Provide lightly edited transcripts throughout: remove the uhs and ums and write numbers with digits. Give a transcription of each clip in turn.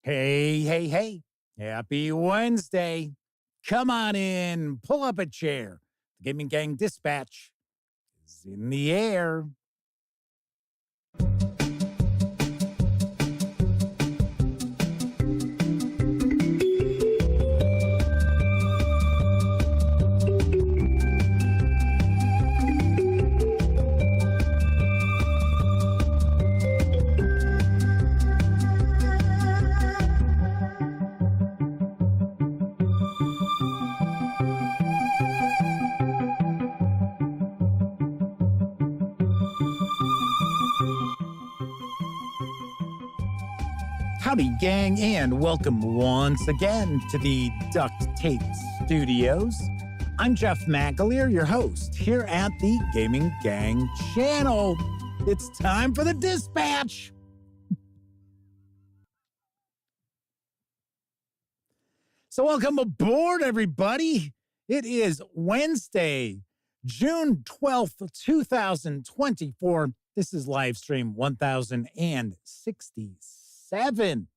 Hey, hey, hey. Happy Wednesday. Come on in, pull up a chair. The Gaming Gang Dispatch is in the air. Howdy, gang, and welcome once again to the Duct Tape Studios. I'm Jeff McAleer, your host here at the Gaming Gang channel. It's time for the dispatch. So welcome aboard, everybody. It is Wednesday, June 12th, 2024. This is live stream 1067.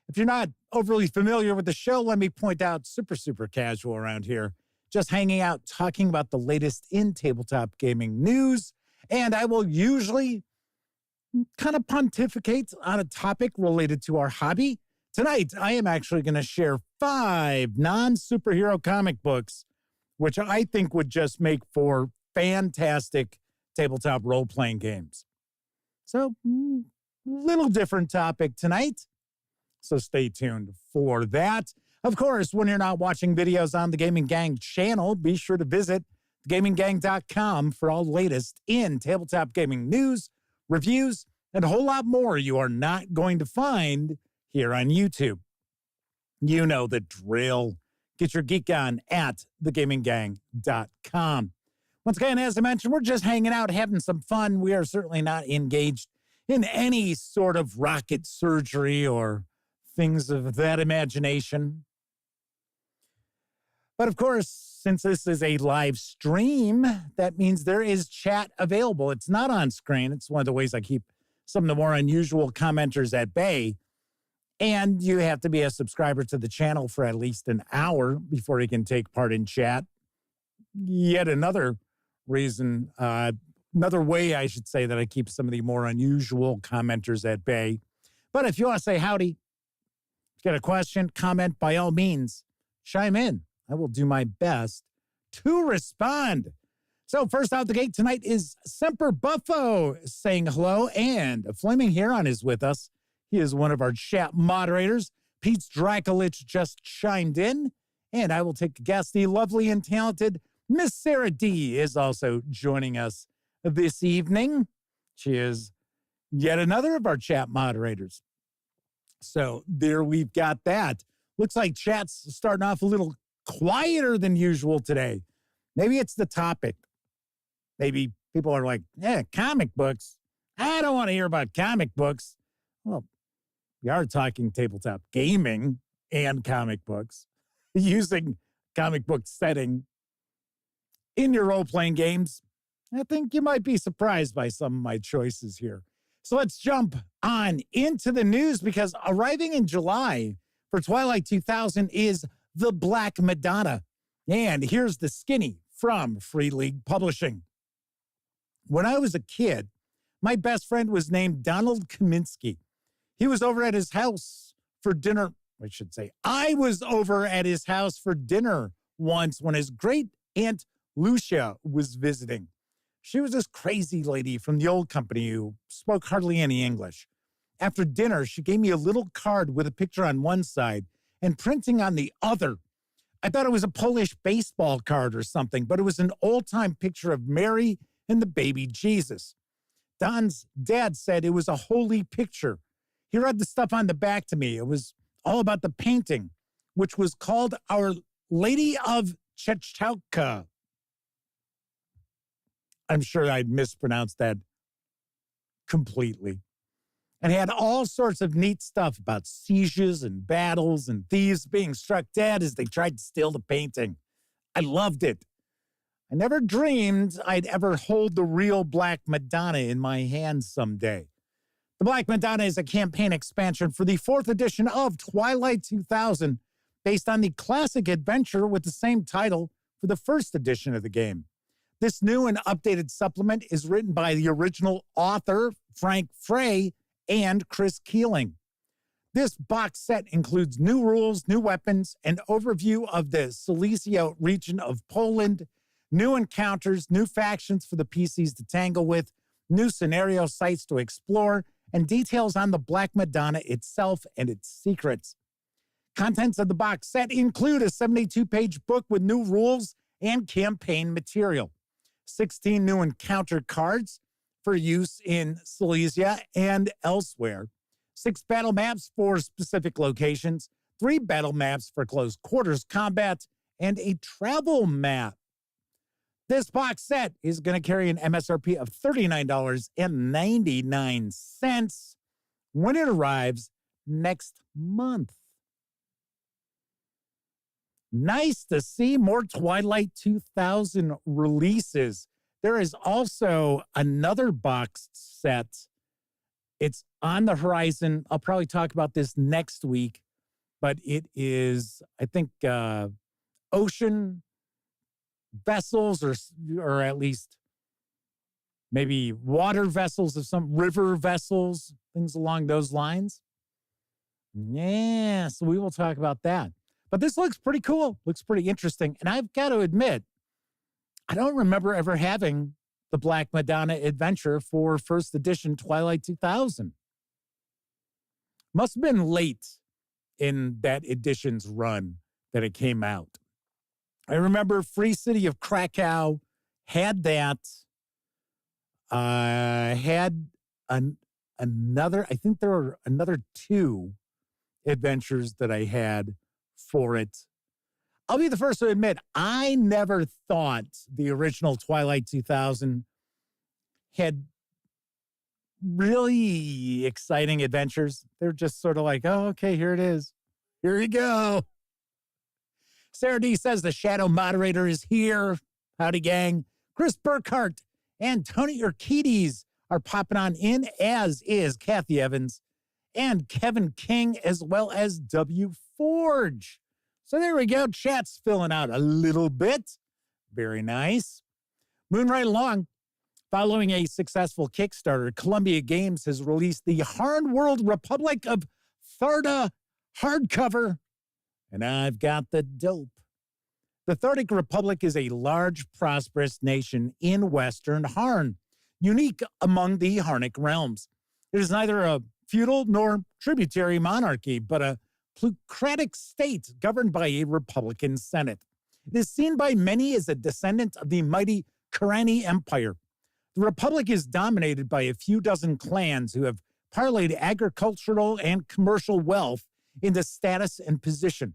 If you're not overly familiar with the show, let me point out, super casual around here. Just hanging out, talking about the latest in tabletop gaming news. And I will usually kind of pontificate on a topic related to our hobby. Tonight, I am actually going to share 5 non-superhero comic books, which I think would just make for fantastic tabletop role-playing games. So, little different topic tonight, so stay tuned for that. Of course, when you're not watching videos on the Gaming Gang channel, be sure to visit thegaminggang.com for all the latest in tabletop gaming news, reviews, and a whole lot more you are not going to find here on YouTube. You know the drill. Get your geek on at thegaminggang.com. Once again, as I mentioned, we're just hanging out, having some fun. We are certainly not engaged in any sort of rocket surgery or things of that imagination. But of course, since this is a live stream, that means there is chat available. It's not on screen. It's one of the ways I keep some of the more unusual commenters at bay. And you have to be a subscriber to the channel for at least an hour before you can take part in chat. Yet another reason, another way, I should say, that I keep some of the more unusual commenters at bay. But if you want to say howdy, get a question, comment, by all means, chime in. I will do my best to respond. So first out the gate tonight is Semper Buffo saying hello, and a Flaming Heron is with us. He is one of our chat moderators. Pete's Dracolich just chimed in, and I will take a guess. The lovely and talented Miss Sarah D is also joining us this evening. She is yet another of our chat moderators. So there we've got that. Looks like chat's starting off a little quieter than usual today. Maybe it's the topic. Maybe people are like, comic books. I don't want to hear about comic books. Well, we are talking tabletop gaming and comic books, using comic book setting in your role-playing games. I think you might be surprised by some of my choices here. So let's jump on into the news, because arriving in July for Twilight 2000 is The Black Madonna. And here's the skinny from Free League Publishing. When I was a kid, my best friend was named Donald Kaminsky. He was over at his house for dinner. I was over at his house for dinner once when his great aunt Lucia was visiting. She was this crazy lady from the old company who spoke hardly any English. After dinner, she gave me a little card with a picture on one side and printing on the other. I thought it was a Polish baseball card or something, but it was an old-time picture of Mary and the baby Jesus. Don's dad said it was a holy picture. He read the stuff on the back to me. It was all about the painting, which was called Our Lady of Czechowka. I'm sure I'd mispronounced that completely. And had all sorts of neat stuff about sieges and battles and thieves being struck dead as they tried to steal the painting. I loved it. I never dreamed I'd ever hold the real Black Madonna in my hands someday. The Black Madonna is a campaign expansion for the 4th edition of Twilight 2000, based on the classic adventure with the same title for the 1st edition of the game. This new and updated supplement is written by the original author, Frank Frey, and Chris Keeling. This box set includes new rules, new weapons, an overview of the Silesia region of Poland, new encounters, new factions for the PCs to tangle with, new scenario sites to explore, and details on the Black Madonna itself and its secrets. Contents of the box set include a 72-page book with new rules and campaign material, 16 new encounter cards for use in Silesia and elsewhere, 6 battle maps for specific locations, 3 battle maps for close quarters combat, and a travel map. This box set is going to carry an MSRP of $39.99 when it arrives next month. Nice to see more Twilight 2000 releases. There is also another box set. It's on the horizon. I'll probably talk about this next week, but it is, I think, ocean vessels or at least maybe water vessels of some river vessels, things along those lines. Yeah, so we will talk about that. But this looks pretty cool, looks pretty interesting. And I've got to admit, I don't remember ever having the Black Madonna adventure for 1st edition Twilight 2000. Must have been late in that edition's run that it came out. I remember Free City of Krakow had that. Had another, I think there were another 2 adventures that I had for it. I'll be the first to admit, I never thought the original Twilight 2000 had really exciting adventures. They're just sort of like, oh, okay, here it is. Here you go. Sarah D says the Shadow Moderator is here. Howdy, gang. Chris Burkhart and Tony Urquides are popping on in, as is Kathy Evans and Kevin King, as well as W. Forge. So there we go. Chat's filling out a little bit. Very nice. Moving right along. Following a successful Kickstarter, Columbia Games has released the Harn World Republic of Tharda hardcover. And I've got the dope. The Thardic Republic is a large, prosperous nation in Western Harn, unique among the Harnic realms. It is neither a feudal nor tributary monarchy, but a plutocratic state governed by a republican senate. It is seen by many as a descendant of the mighty Kurani Empire. The republic is dominated by a few dozen clans who have parlayed agricultural and commercial wealth into status and position.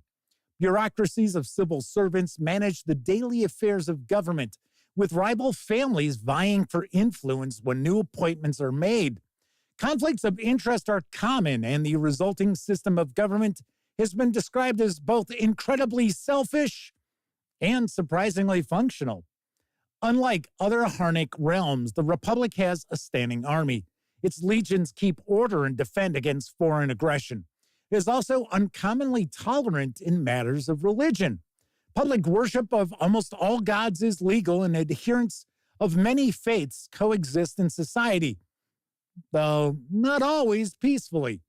Bureaucracies of civil servants manage the daily affairs of government, with rival families vying for influence when new appointments are made. Conflicts of interest are common, and the resulting system of government has been described as both incredibly selfish and surprisingly functional. Unlike other Harnic realms, the Republic has a standing army. Its legions keep order and defend against foreign aggression. It is also uncommonly tolerant in matters of religion. Public worship of almost all gods is legal, and adherents of many faiths coexist in society, though not always peacefully.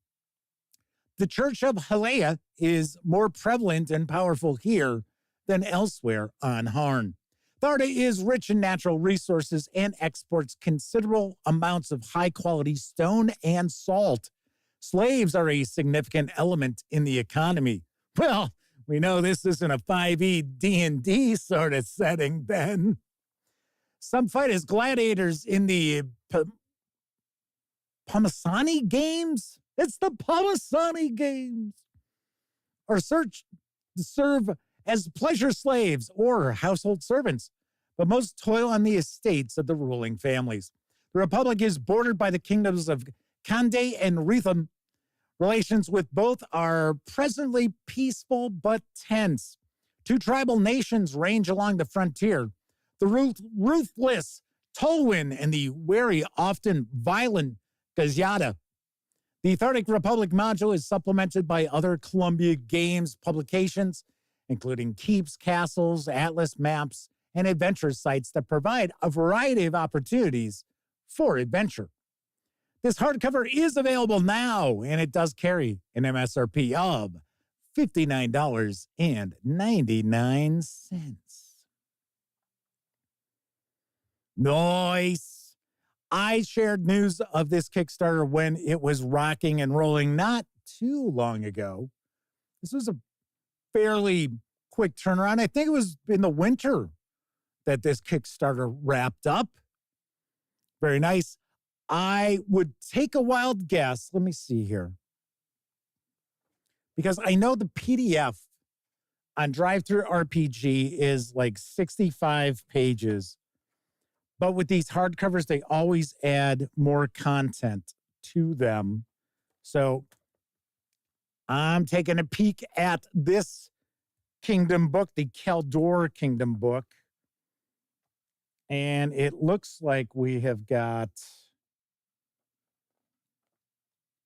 The Church of Halea is more prevalent and powerful here than elsewhere on Harn. Tharda is rich in natural resources and exports considerable amounts of high-quality stone and salt. Slaves are a significant element in the economy. Well, we know this isn't a 5e D&D sort of setting, Ben. Some fight as gladiators in the Pomasani Games? It's the Pomasani Games. Or serve as pleasure slaves or household servants, but most toil on the estates of the ruling families. The Republic is bordered by the kingdoms of Kande and Retham. Relations with both are presently peaceful but tense. 2 tribal nations range along the frontier. The ruthless Tolwyn and the wary, often violent Gazyada. The Arctic Republic module is supplemented by other Columbia Games publications, including keeps, castles, atlas maps, and adventure sites that provide a variety of opportunities for adventure. This hardcover is available now, and it does carry an MSRP of $59.99. Nice. I shared news of this Kickstarter when it was rocking and rolling not too long ago. This was a fairly quick turnaround. I think it was in the winter that this Kickstarter wrapped up. Very nice. I would take a wild guess. Let me see here. Because I know the PDF on Drive-Thru RPG is like 65 pages. But with these hardcovers, they always add more content to them. So I'm taking a peek at this Kingdom book, the Caldor Kingdom book. And it looks like we have got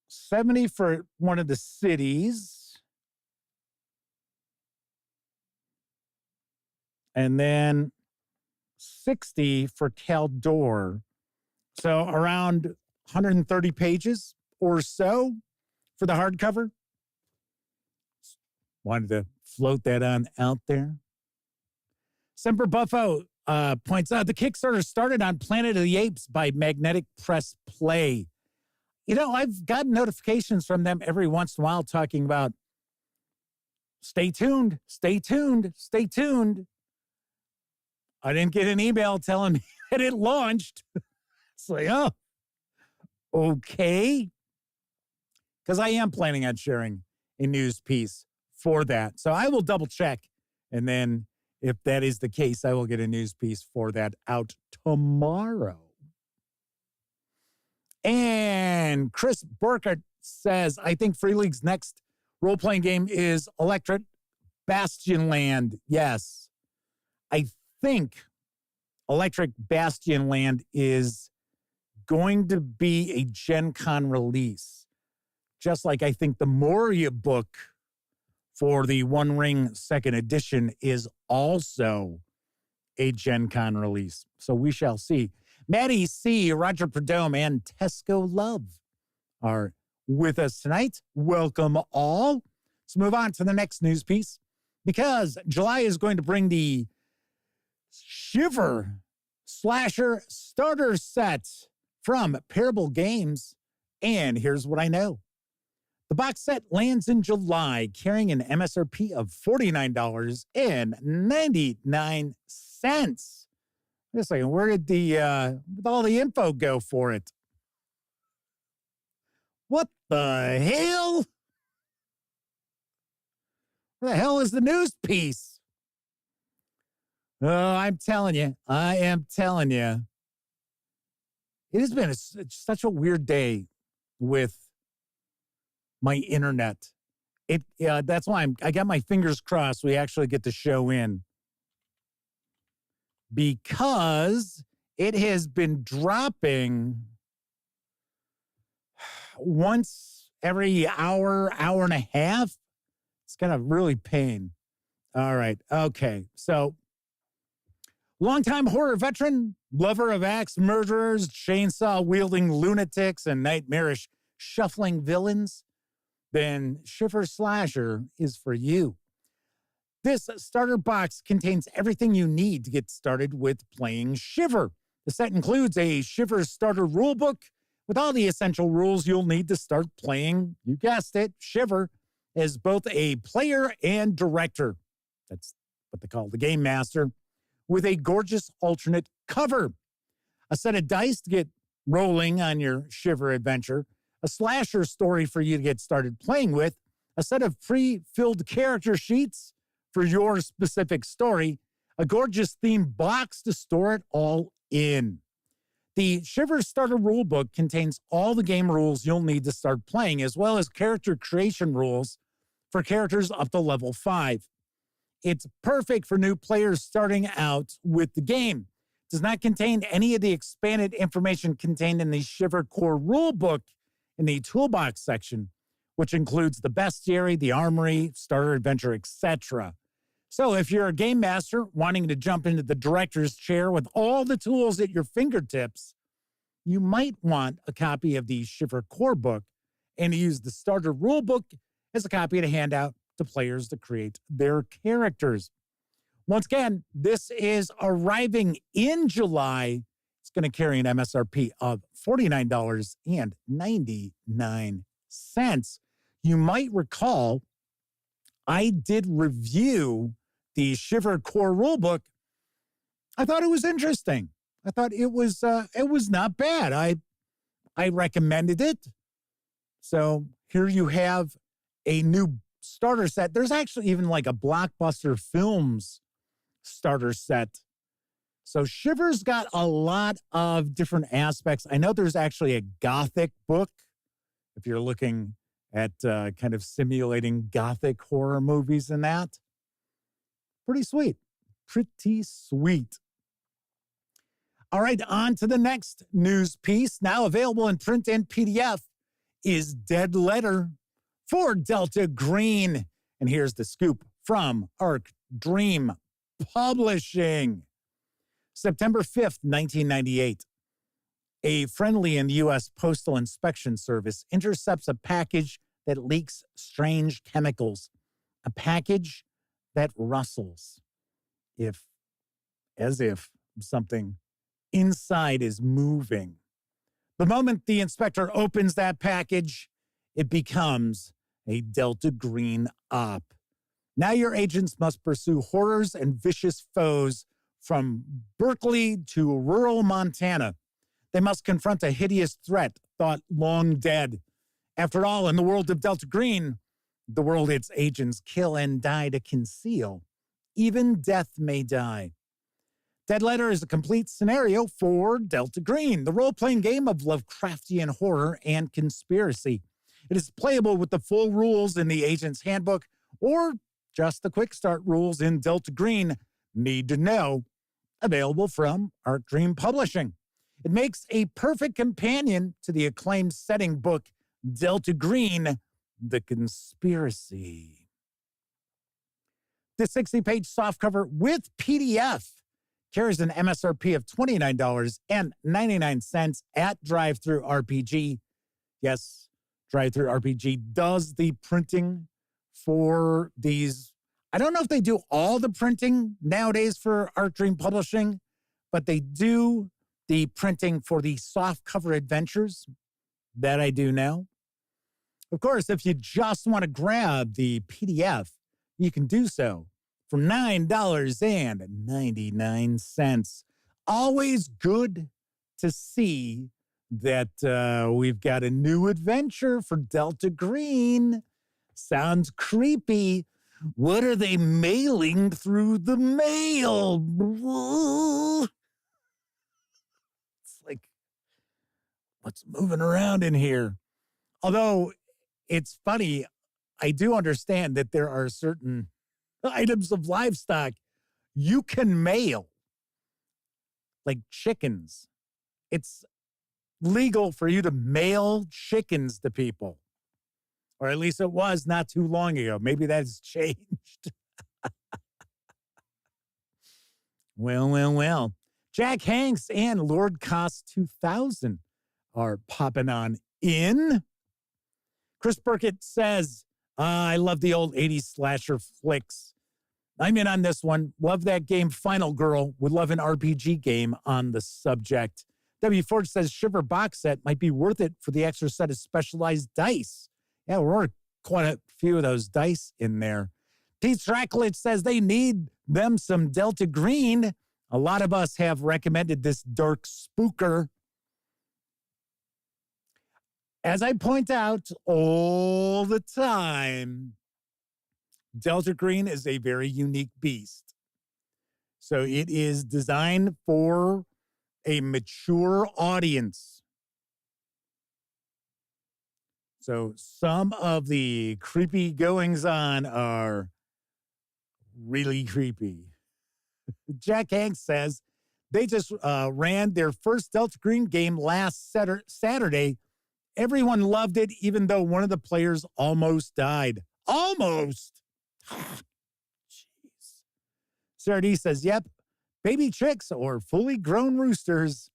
70 for one of the cities. And then 60 for Caldor. So around 130 pages or so for the hardcover. Wanted to float that on out there. Semper Buffo points out the Kickstarter started on Planet of the Apes by Magnetic Press Play. You know, I've gotten notifications from them every once in a while talking about stay tuned, stay tuned, stay tuned. I didn't get an email telling me that it launched. It's like, oh, okay. Because I am planning on sharing a news piece for that. So I will double check. And then if that is the case, I will get a news piece for that out tomorrow. And Chris Burkhardt says, I think Free League's next role-playing game is Electric Bastion Land. Yes. I think Electric Bastion Land is going to be a Gen Con release. Just like I think the Moria book for the One Ring 2nd edition is also a Gen Con release. So we shall see. Maddie C., Roger Perdome, and Tesco Love are with us tonight. Welcome all. Let's move on to the next news piece, because July is going to bring the Shiver Slasher Starter Set from Parable Games. And here's what I know. The box set lands in July, carrying an MSRP of $49.99. Just like, where did all the info go for it? What the hell? Where the hell is the news piece? Oh, I'm telling you. I am telling you. It has been such a weird day with my internet. That's why I got my fingers crossed we actually get the show in. Because it has been dropping once every hour and a half. It's kind of really pain. All right. Okay. So, longtime horror veteran, lover of axe murderers, chainsaw-wielding lunatics, and nightmarish shuffling villains, then Shiver Slasher is for you. This starter box contains everything you need to get started with playing Shiver. The set includes a Shiver starter rulebook with all the essential rules you'll need to start playing, you guessed it, Shiver, as both a player and director. That's what they call the game master, with a gorgeous alternate cover. A set of dice to get rolling on your Shiver adventure, a slasher story for you to get started playing with, a set of pre-filled character sheets for your specific story, a gorgeous themed box to store it all in. The Shiver Starter Rulebook contains all the game rules you'll need to start playing, as well as character creation rules for characters up to level 5. It's perfect for new players starting out with the game. It does not contain any of the expanded information contained in the Shiver Core Rulebook in the toolbox section, which includes the bestiary, the armory, starter adventure, etc. So if you're a game master wanting to jump into the director's chair with all the tools at your fingertips, you might want a copy of the Shiver Core book and use the starter rule book as a copy to hand out to players to create their characters. Once again, this is arriving in July. It's going to carry an MSRP of $49.99. You might recall I did review the Shiver Core rulebook. I thought it was interesting. I thought it was not bad. I recommended it. So here you have a new starter set. There's actually even like a Blockbuster Films starter set. So Shiver's got a lot of different aspects. I know there's actually a Gothic book, if you're looking at kind of simulating Gothic horror movies and that. Pretty sweet. Pretty sweet. All right, on to the next news piece. Now available in print and PDF is Dead Letter for Delta Green. And here's the scoop from Arc Dream Publishing. September 5th, 1998. A friendly in the U.S. Postal Inspection Service intercepts a package that leaks strange chemicals. A package that rustles, as if something inside is moving. The moment the inspector opens that package, it becomes a Delta Green op. Now your agents must pursue horrors and vicious foes from Berkeley to rural Montana. They must confront a hideous threat thought long dead. After all, in the world of Delta Green, the world its agents kill and die to conceal, even death may die. Dead Letter is a complete scenario for Delta Green, the role-playing game of Lovecraftian horror and conspiracy. It is playable with the full rules in the Agent's Handbook or just the quick start rules in Delta Green. Need to know. Available from Arc Dream Publishing. It makes a perfect companion to the acclaimed setting book Delta Green, The Conspiracy. The 60-page softcover with PDF carries an MSRP of $29.99 at Drive-Thru RPG. Yes, Drive-Thru RPG does the printing for these. I don't know if they do all the printing nowadays for Arc Dream Publishing, but they do the printing for the softcover adventures. That I do know. Of course, if you just want to grab the PDF, you can do so for $9.99. Always good to see that we've got a new adventure for Delta Green. Sounds creepy. What are they mailing through the mail? It's like, what's moving around in here? Although it's funny, I do understand that there are certain items of livestock you can mail, like chickens. It's legal for you to mail chickens to people. Or at least it was not too long ago. Maybe that's changed. Well. Jack Hanks and Lord Cost 2000 are popping on in. Chris Burkett says, I love the old 80s slasher flicks. I'm in on this one. Love that game, Final Girl. Would love an RPG game on the subject. W. Ford says, Shiver box set might be worth it for the extra set of specialized dice. Yeah, we're quite a few of those dice in there. Pete Stracklich says they need them some Delta Green. A lot of us have recommended this dark spooker. As I point out all the time, Delta Green is a very unique beast. So it is designed for a mature audience. So some of the creepy goings-on are really creepy. Jack Hanks says they just ran their first Delta Green game last Saturday, Everyone loved it, even though one of the players almost died. Almost. Jeez. Sarah D says, yep, baby chicks or fully grown roosters.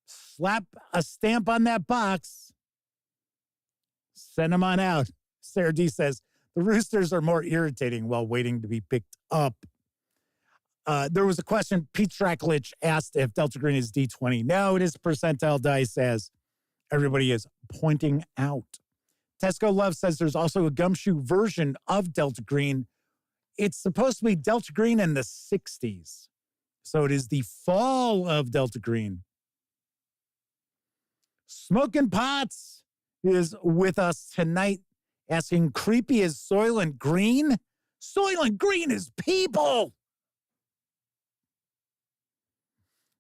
Slap a stamp on that box. Send them on out. Sarah D says, the roosters are more irritating while waiting to be picked up. There was a question. Pete Straklich asked if Delta Green is D20. No, it is percentile dice, as everybody is pointing out. Tesco Love says there's also a gumshoe version of Delta Green. It's supposed to be Delta Green in the 60s. So it is the fall of Delta Green. Smoking Pots is with us tonight, asking, creepy is Soylent Green? Soylent Green is people!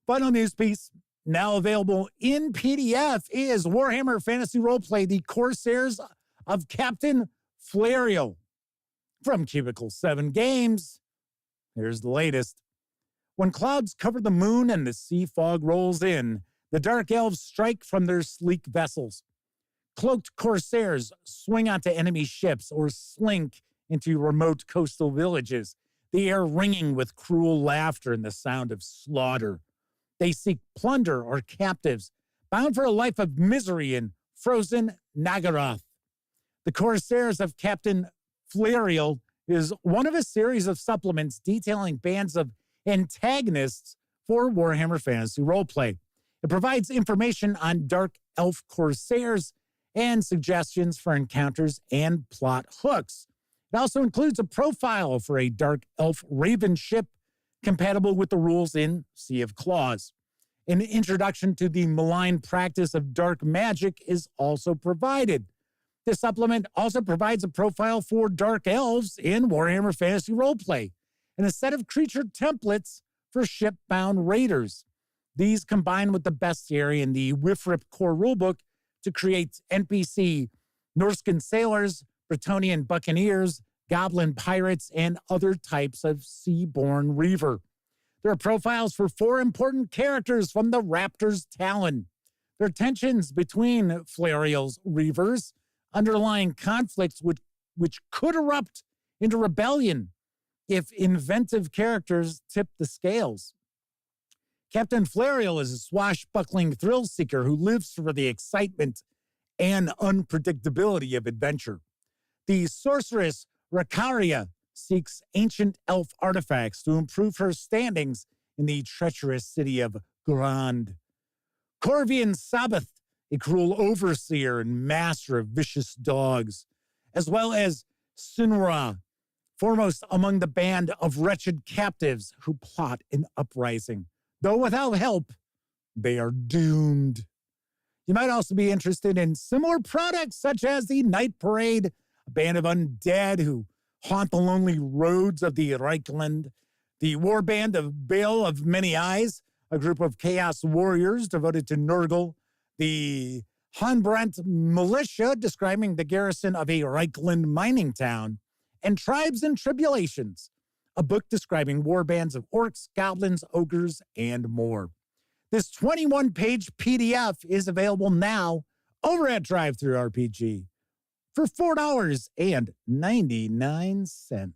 Final news piece, now available in PDF, is Warhammer Fantasy Roleplay, The Corsairs of Captain Flariel. From Cubicle 7 Games, here's the latest. When clouds cover the moon and the sea fog rolls in, the dark elves strike from their sleek vessels. Cloaked corsairs swing onto enemy ships or slink into remote coastal villages, the air ringing with cruel laughter and the sound of slaughter. They seek plunder or captives, bound for a life of misery in frozen Nagaroth. The Corsairs of Captain Flariel is one of a series of supplements detailing bands of antagonists for Warhammer Fantasy Roleplay. It provides information on dark elf corsairs and suggestions for encounters and plot hooks. It also includes a profile for a dark elf raven ship compatible with the rules in Sea of Claws. An introduction to the malign practice of dark magic is also provided. This supplement also provides a profile for dark elves in Warhammer Fantasy Roleplay and a set of creature templates for ship-bound raiders. These combine with the bestiary in the Wifrip core rulebook to create NPC Norscan sailors, Bretonnian buccaneers, goblin pirates, and other types of sea-born reaver. There are profiles for 4 important characters from the Raptor's Talon. There are tensions between Flariel's reavers, underlying conflicts which could erupt into rebellion if inventive characters tip the scales. Captain Flariel is a swashbuckling thrill seeker who lives for the excitement and unpredictability of adventure. The sorceress Rakaria seeks ancient elf artifacts to improve her standings in the treacherous city of Grand. Corvian Sabbath, a cruel overseer and master of vicious dogs, as well as Sinra, foremost among the band of wretched captives who plot an uprising. Though without help, they are doomed. You might also be interested in similar products such as the Night Parade, a band of undead who haunt the lonely roads of the Reichland, the war band of Bale of Many Eyes, a group of chaos warriors devoted to Nurgle, the Hanbrant militia describing the garrison of a Reichland mining town, and Tribes and Tribulations, a book describing war bands of orcs, goblins, ogres, and more. This 21-page PDF is available now over at DriveThruRPG for $4.99.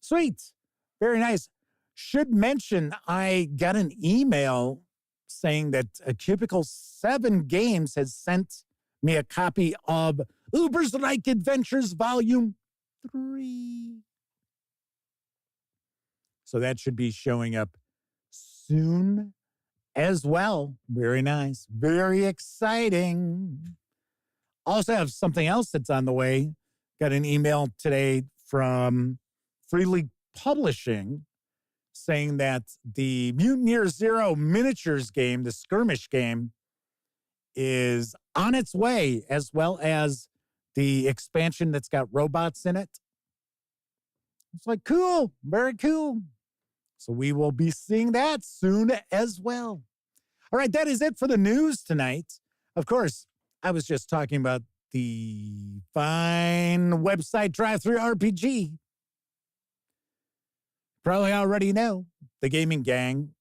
Sweet. Very nice. Should mention I got an email saying that Cubicle 7 Games has sent me a copy of Ubersreich Adventures Volume 3. So that should be showing up soon as well. Very nice. Very exciting. Also have something else that's on the way. Got an email today from Freely Publishing saying that the Mutineer Zero miniatures game, the skirmish game, is on its way, as well as the expansion that's got robots in it. It's like, cool, very cool. So we will be seeing that soon as well. All right, that is it for the news tonight. Of course, I was just talking about the fine website DriveThruRPG. Probably already know the gaming gang,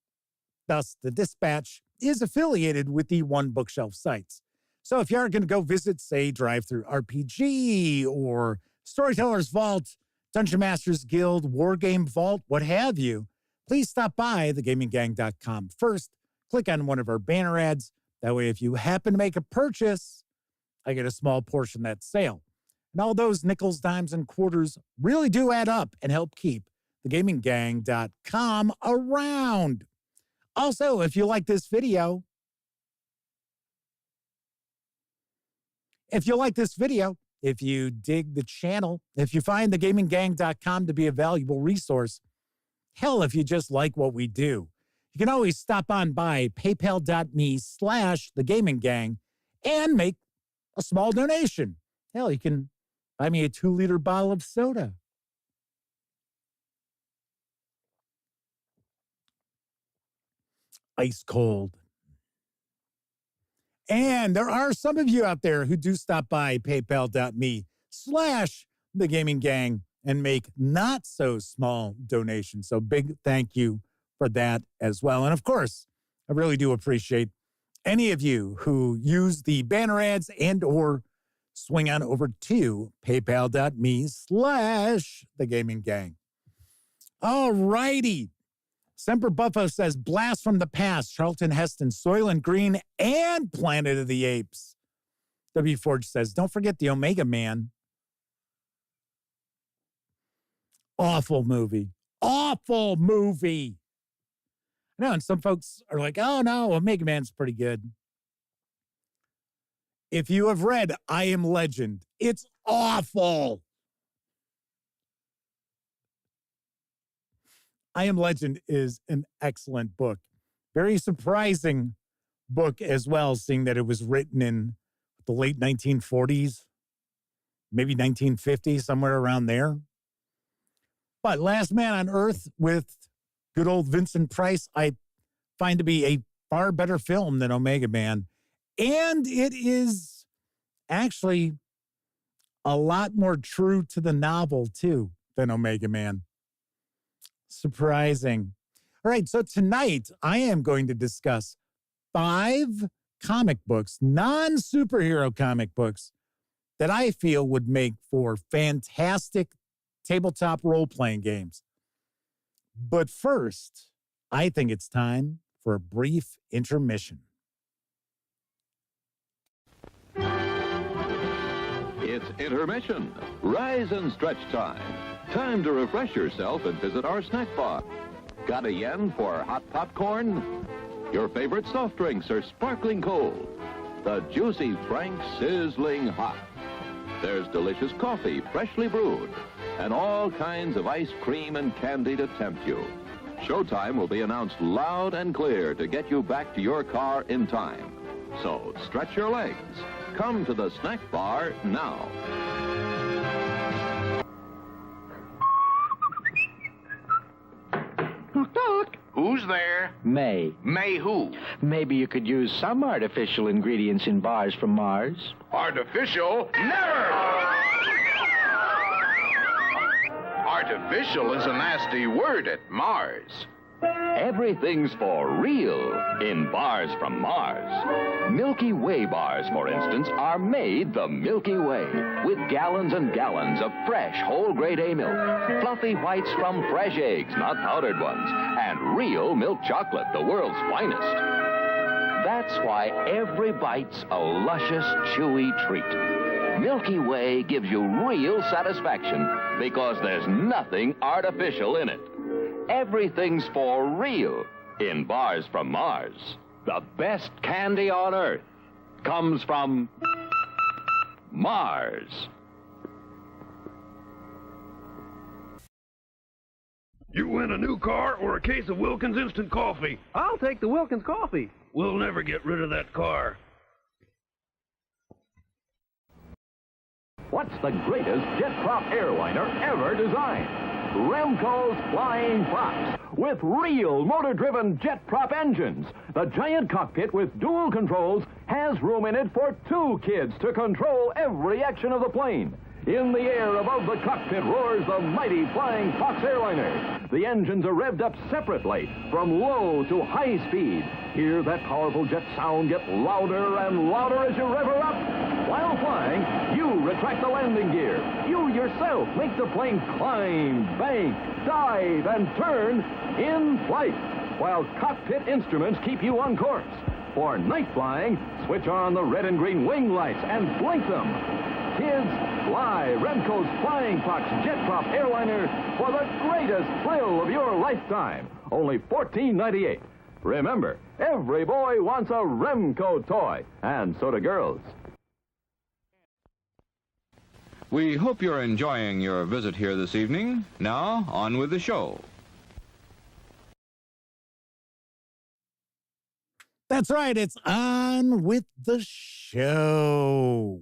thus the Dispatch, is affiliated with the One Bookshelf sites. So if you are going to go visit, say, Drive-Thru RPG or Storyteller's Vault, Dungeon Masters Guild, Wargame Vault, what have you, please stop by thegaminggang.com first. Click on one of our banner ads. That way, if you happen to make a purchase, I get a small portion of that sale. And all those nickels, dimes, and quarters really do add up and help keep thegaminggang.com around. Also, if you like this video, if you dig the channel, if you find thegaminggang.com to be a valuable resource, hell, if you just like what we do, you can always stop on by paypal.me/thegaminggang and make a small donation. Hell, you can buy me a 2-liter bottle of soda. Ice cold. And there are some of you out there who do stop by paypal.me/thegaminggang and make not so small donations. So big thank you for that as well. And of course, I really do appreciate any of you who use the banner ads and or swing on over to paypal.me/thegaminggang. All righty. Semper Buffo says, Blast from the Past, Charlton Heston, Soylent Green, and Planet of the Apes. W. Forge says, don't forget the Omega Man. Awful movie. Awful movie. I know, and some folks are like, oh, no, Omega Man's pretty good. If you have read I Am Legend, it's awful. I Am Legend is an excellent book. Very surprising book as well, seeing that it was written in the late 1940s, maybe 1950, somewhere around there. But Last Man on Earth with good old Vincent Price, I find to be a far better film than Omega Man. And it is actually a lot more true to the novel, too, than Omega Man. Surprising. All right, so tonight I am going to discuss 5 comic books, non-superhero comic books, that I feel would make for fantastic tabletop role-playing games. But first, I think it's time for a brief intermission. It's intermission. Rise and stretch time. Time to refresh yourself and visit our snack bar. Got a yen for hot popcorn? Your favorite soft drinks are sparkling cold. The juicy Frank sizzling hot. There's delicious coffee, freshly brewed, and all kinds of ice cream and candy to tempt you. Showtime will be announced loud and clear to get you back to your car in time. So stretch your legs. Come to the snack bar now. Who's there? May. May who? Maybe you could use some artificial ingredients in bars from Mars. Artificial? Never! Artificial is a nasty word at Mars. Everything's for real in bars from Mars. Milky Way bars, for instance, are made the Milky Way with gallons and gallons of fresh whole grade A milk, fluffy whites from fresh eggs, not powdered ones, and real milk chocolate, the world's finest. That's why every bite's a luscious, chewy treat. Milky Way gives you real satisfaction because there's nothing artificial in it. Everything's for real in bars from Mars. The best candy on Earth comes from Mars. You win a new car or a case of Wilkins Instant Coffee. I'll take the Wilkins Coffee. We'll never get rid of that car. What's the greatest jet prop airliner ever designed? Remco's Flying Fox, with real motor-driven jet prop engines. The giant cockpit with dual controls has room in it for 2 kids to control every action of the plane. In the air above the cockpit roars the mighty Flying Fox airliner. The engines are revved up separately from low to high speed. Hear that powerful jet sound get louder and louder as you rev her up. While flying, you retract the landing gear. You yourself make the plane climb, bank, dive, and turn in flight, while cockpit instruments keep you on course. For night flying, switch on the red and green wing lights and blink them. Kids, fly Remco's Flying Fox Jet Prop Airliner for the greatest thrill of your lifetime. Only $14.98. Remember, every boy wants a Remco toy, and so do girls. We hope you're enjoying your visit here this evening. Now, on with the show. That's right. It's on with the show.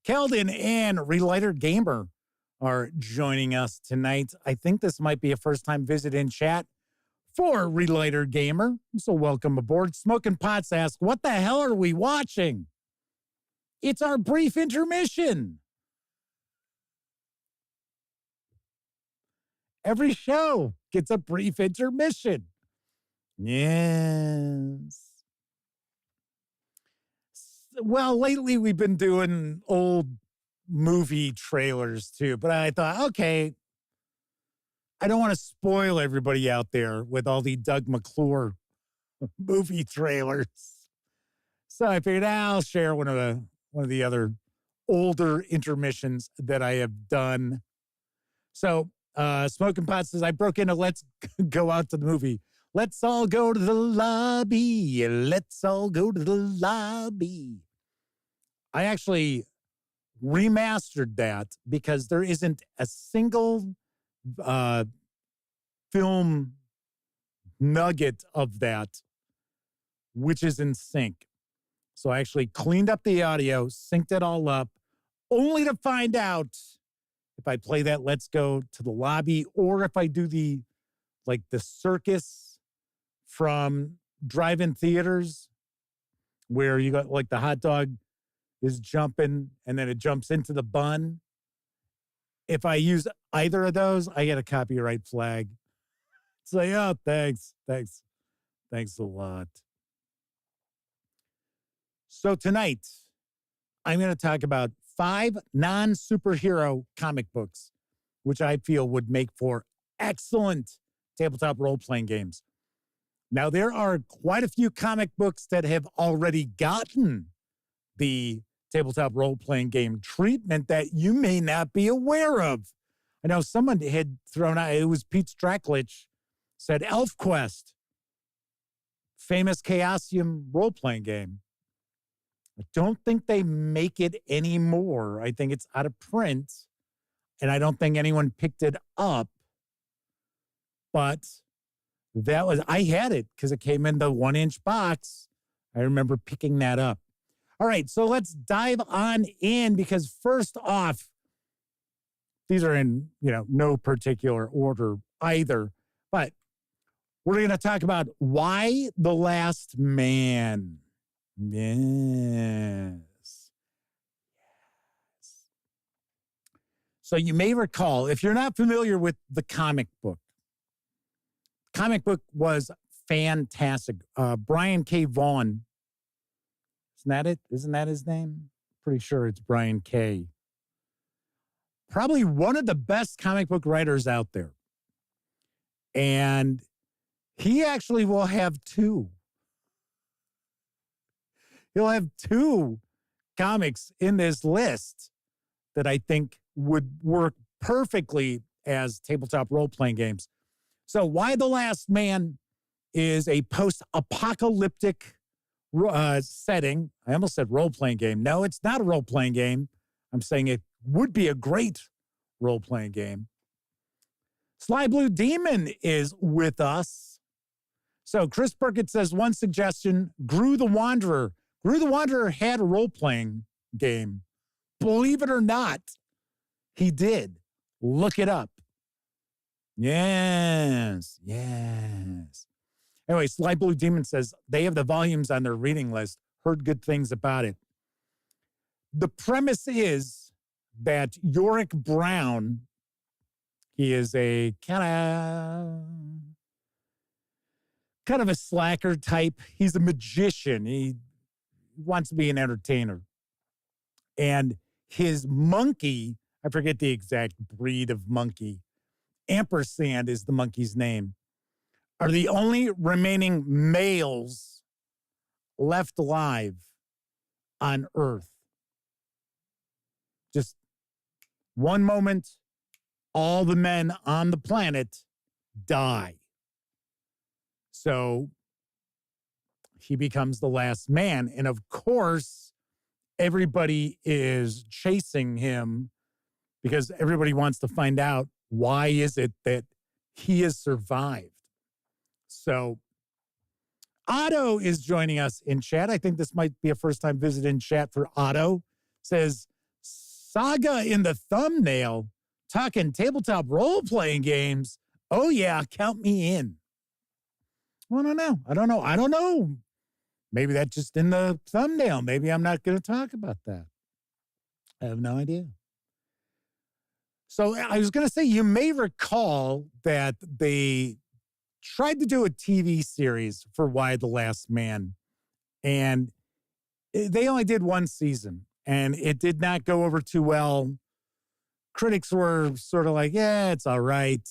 Keldon and Relighter Gamer are joining us tonight. I think this might be a first-time visit in chat for Relighter Gamer. So welcome aboard. Smoking Pots asks, what the hell are we watching? It's our brief intermission. Every show gets a brief intermission. Yes. Well, lately we've been doing old movie trailers too, but I thought, okay, I don't want to spoil everybody out there with all the Doug McClure movie trailers. So I figured I'll share one of the other older intermissions that I have done. So Smoking Pot says, I broke into Let's Go Out to the Movie. Let's all go to the lobby. Let's all go to the lobby. I actually remastered that because there isn't a single film nugget of that which is in sync. So I actually cleaned up the audio, synced it all up, only to find out if I play that Let's Go to the Lobby or if I do the circus from drive-in theaters where you got like the hot dog is jumping and then it jumps into the bun. If I use either of those, I get a copyright flag. It's like, oh, thanks a lot. So tonight, I'm going to talk about 5 non-superhero comic books, which I feel would make for excellent tabletop role-playing games. Now, there are quite a few comic books that have already gotten the tabletop role-playing game treatment that you may not be aware of. I know someone had thrown out, it was Pete Straklich, said ElfQuest, famous Chaosium role-playing game. I don't think they make it anymore. I think it's out of print, and I don't think anyone picked it up. But I had it because it came in the 1-inch box. I remember picking that up. All right, so let's dive on in because first off, these are in, no particular order either, but we're going to talk about Y: The Last Man. Yes. So you may recall, if you're not familiar with the comic book was fantastic. Brian K. Vaughn. Isn't that it? Isn't that his name? Pretty sure it's Brian K. Probably one of the best comic book writers out there. And he actually will have 2. He'll have 2 comics in this list that I think would work perfectly as tabletop role-playing games. So Y: The Last Man is a post-apocalyptic setting. I almost said role-playing game. No, it's not a role-playing game. I'm saying it would be a great role-playing game. Sly Blue Demon is with us. So Chris Burkett says, one suggestion, Gru the Wanderer. Gru the Wanderer had a role-playing game. Believe it or not, he did. Look it up. Yes. Anyway, Sly Blue Demon says they have the volumes on their reading list. Heard good things about it. The premise is that Yorick Brown, he is a kind of a slacker type. He's a magician. He wants to be an entertainer. And his monkey, I forget the exact breed of monkey, Ampersand is the monkey's name, are the only remaining males left alive on Earth. Just one moment, all the men on the planet die. So he becomes the last man. And of course, everybody is chasing him because everybody wants to find out why is it that he has survived. So Otto is joining us in chat. I think this might be a first-time visit in chat for Otto. Says, Saga in the thumbnail, talking tabletop role-playing games. Oh, yeah, count me in. Well, I don't know. Maybe that's just in the thumbnail. Maybe I'm not going to talk about that. I have no idea. So I was going to say, you may recall that they tried to do a TV series for Y the Last Man, and they only did one season, and it did not go over too well. Critics were sort of like, yeah, it's all right.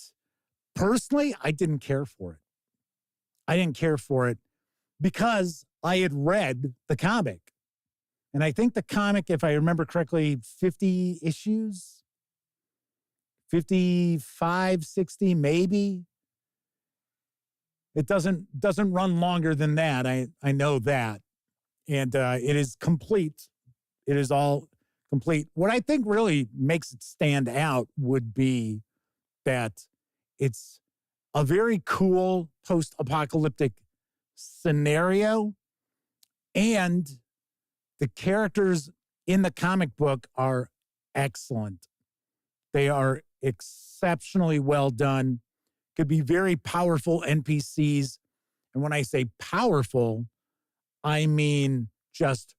Personally, I didn't care for it. I didn't care for it because I had read the comic. And I think the comic, if I remember correctly, 50 issues, 55, 60, maybe. It doesn't run longer than that. I know that. And it is complete. It is all complete. What I think really makes it stand out would be that it's a very cool post-apocalyptic scenario. And the characters in the comic book are excellent. They are exceptionally well done. Could be very powerful NPCs. And when I say powerful, I mean just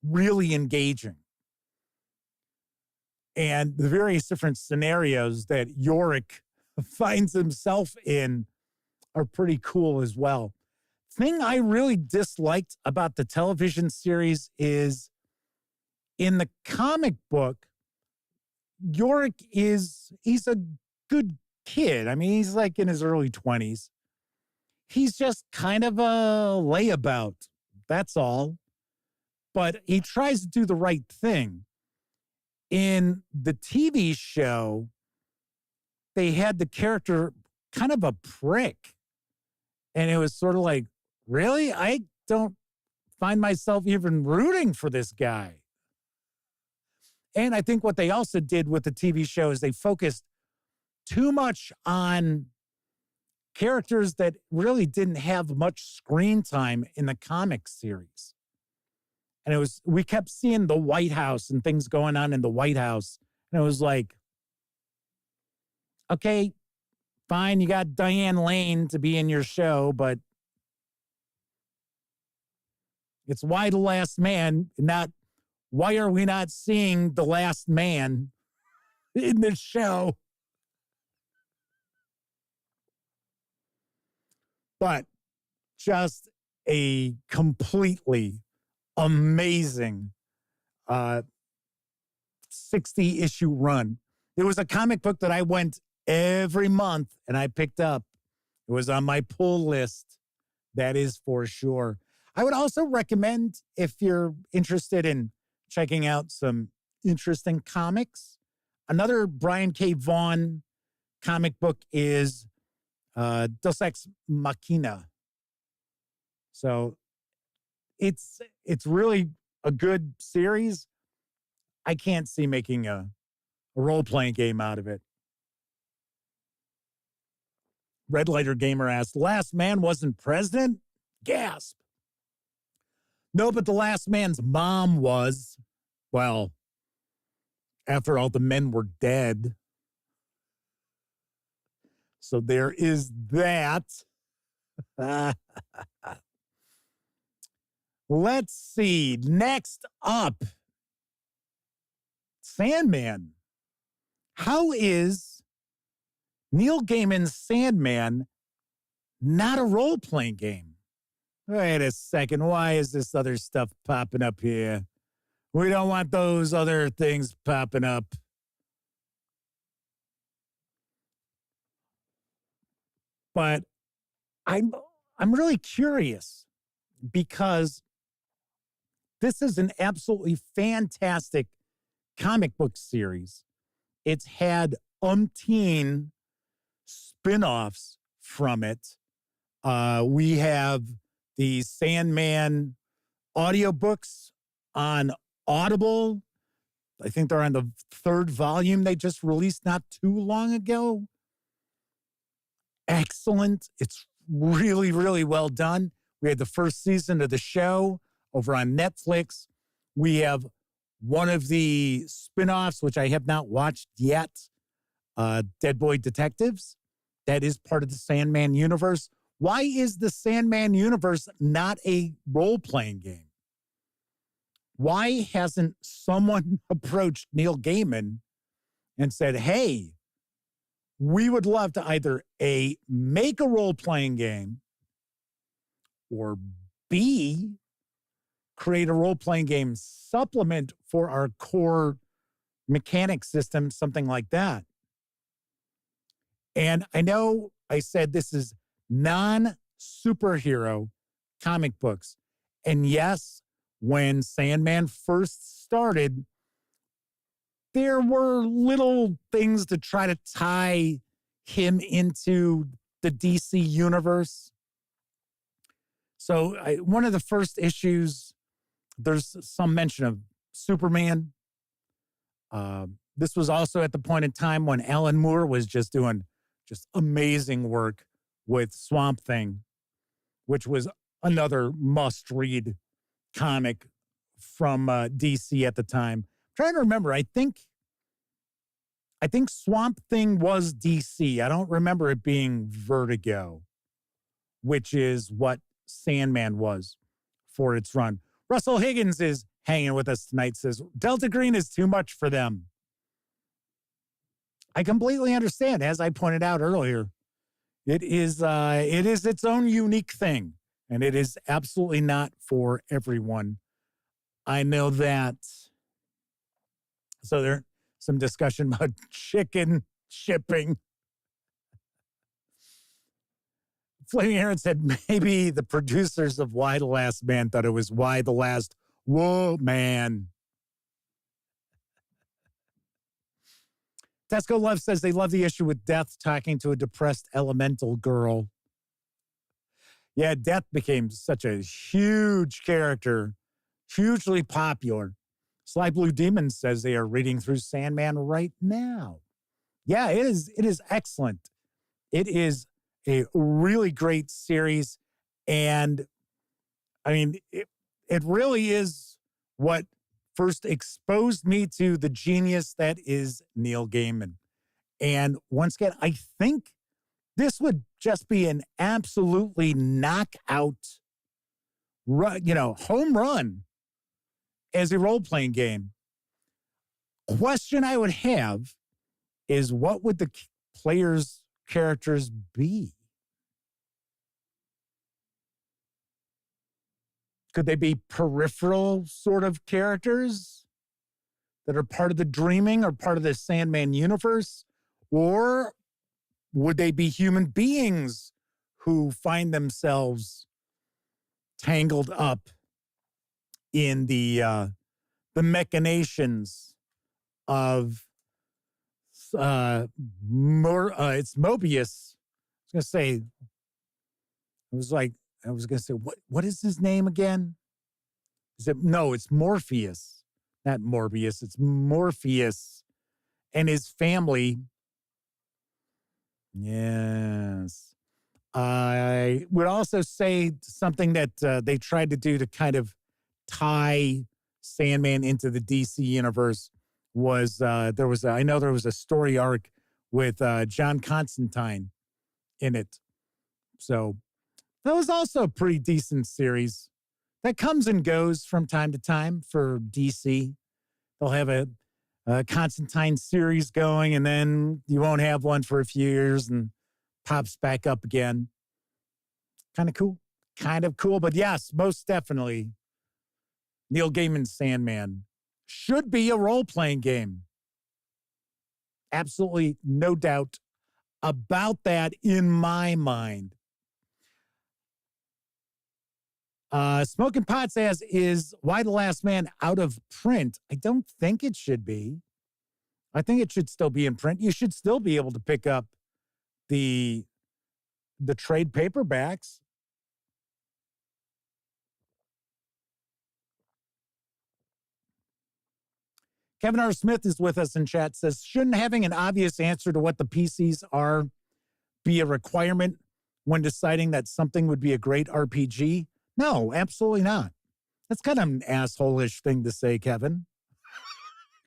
really engaging. And the various different scenarios that Yorick finds himself in are pretty cool as well. Thing I really disliked about the television series is in the comic book, Yorick he's a good kid. I mean, he's like in his early 20s. He's just kind of a layabout. That's all. But he tries to do the right thing. In the TV show, they had the character kind of a prick. And it was sort of like, really? I don't find myself even rooting for this guy. And I think what they also did with the TV show is they focused too much on characters that really didn't have much screen time in the comic series. And we kept seeing the White House and things going on in the White House. And it was like, okay, fine, you got Diane Lane to be in your show, but it's Y the Last Man, not why are we not seeing the last man in this show? But just a completely amazing 60-issue run. There was a comic book that I went every month and I picked up. It was on my pull list. That is for sure. I would also recommend, if you're interested in checking out some interesting comics, another Brian K. Vaughn comic book is Deus Ex Machina. So it's really a good series. I can't see making a role-playing game out of it. Red Lighter Gamer asked, Last Man wasn't president? Gasp. No, but the last man's mom was. Well, after all, the men were dead. So there is that. Let's see. Next up, Sandman. How is Neil Gaiman's Sandman not a role-playing game? Wait a second. Why is this other stuff popping up here? We don't want those other things popping up. But I'm really curious because this is an absolutely fantastic comic book series. It's had umpteen spin-offs from it. We have the Sandman audiobooks on Audible. I think they're on the 3rd volume they just released not too long ago. Excellent. It's really, really well done. We had the first season of the show over on Netflix. We have one of the spin-offs, which I have not watched yet, Dead Boy Detectives. That is part of the Sandman universe. Why is the Sandman universe not a role-playing game? Why hasn't someone approached Neil Gaiman and said, hey, we would love to either A, make a role-playing game, or B, create a role-playing game supplement for our core mechanic system, something like that. And I know I said this is non-superhero comic books. And yes, when Sandman first started, there were little things to try to tie him into the DC universe. So one of the first issues, there's some mention of Superman. This was also at the point in time when Alan Moore was just doing amazing work with Swamp Thing, which was another must-read comic from DC at the time. I'm trying to remember. I think Swamp Thing was DC. I don't remember it being Vertigo, which is what Sandman was for its run. Russell Higgins is hanging with us tonight, says, Delta Green is too much for them. I completely understand. As I pointed out earlier, it is its own unique thing, and it is absolutely not for everyone. I know that. So there's some discussion about chicken shipping. Flaming Aaron said maybe the producers of Why the Last Man thought it was Why the Last Whoa Man. Tesco Love says they love the issue with Death talking to a depressed elemental girl. Yeah, Death became such a huge character, hugely popular. Sly Blue Demon says they are reading through Sandman right now. Yeah, it is excellent. It is a really great series. And I mean, it really is what first exposed me to the genius that is Neil Gaiman. And once again, I think this would just be an absolutely knockout, home run as a role-playing game. Question I would have is, what would the players' characters be? Could they be peripheral sort of characters that are part of the dreaming or part of the Sandman universe? Or would they be human beings who find themselves tangled up in the machinations of it's Mobius? I was gonna say, what is his name again? It's Morpheus, not Morbius. It's Morpheus and his family. Yes. I would also say something that they tried to do to kind of tie Sandman into the DC universe was there was a story arc with John Constantine in it. So that was also a pretty decent series that comes and goes from time to time for DC. They'll have Constantine series going, and then you won't have one for a few years and pops back up again. Kind of cool. Kind of cool. But yes, most definitely, Neil Gaiman's Sandman should be a role-playing game. Absolutely no doubt about that in my mind. Smoking Pots asks, is Why the Last Man out of print? I don't think it should be. I think it should still be in print. You should still be able to pick up the trade paperbacks. Kevin R. Smith is with us in chat, says, shouldn't having an obvious answer to what the PCs are be a requirement when deciding that something would be a great RPG? No, absolutely not. That's kind of an asshole-ish thing to say, Kevin.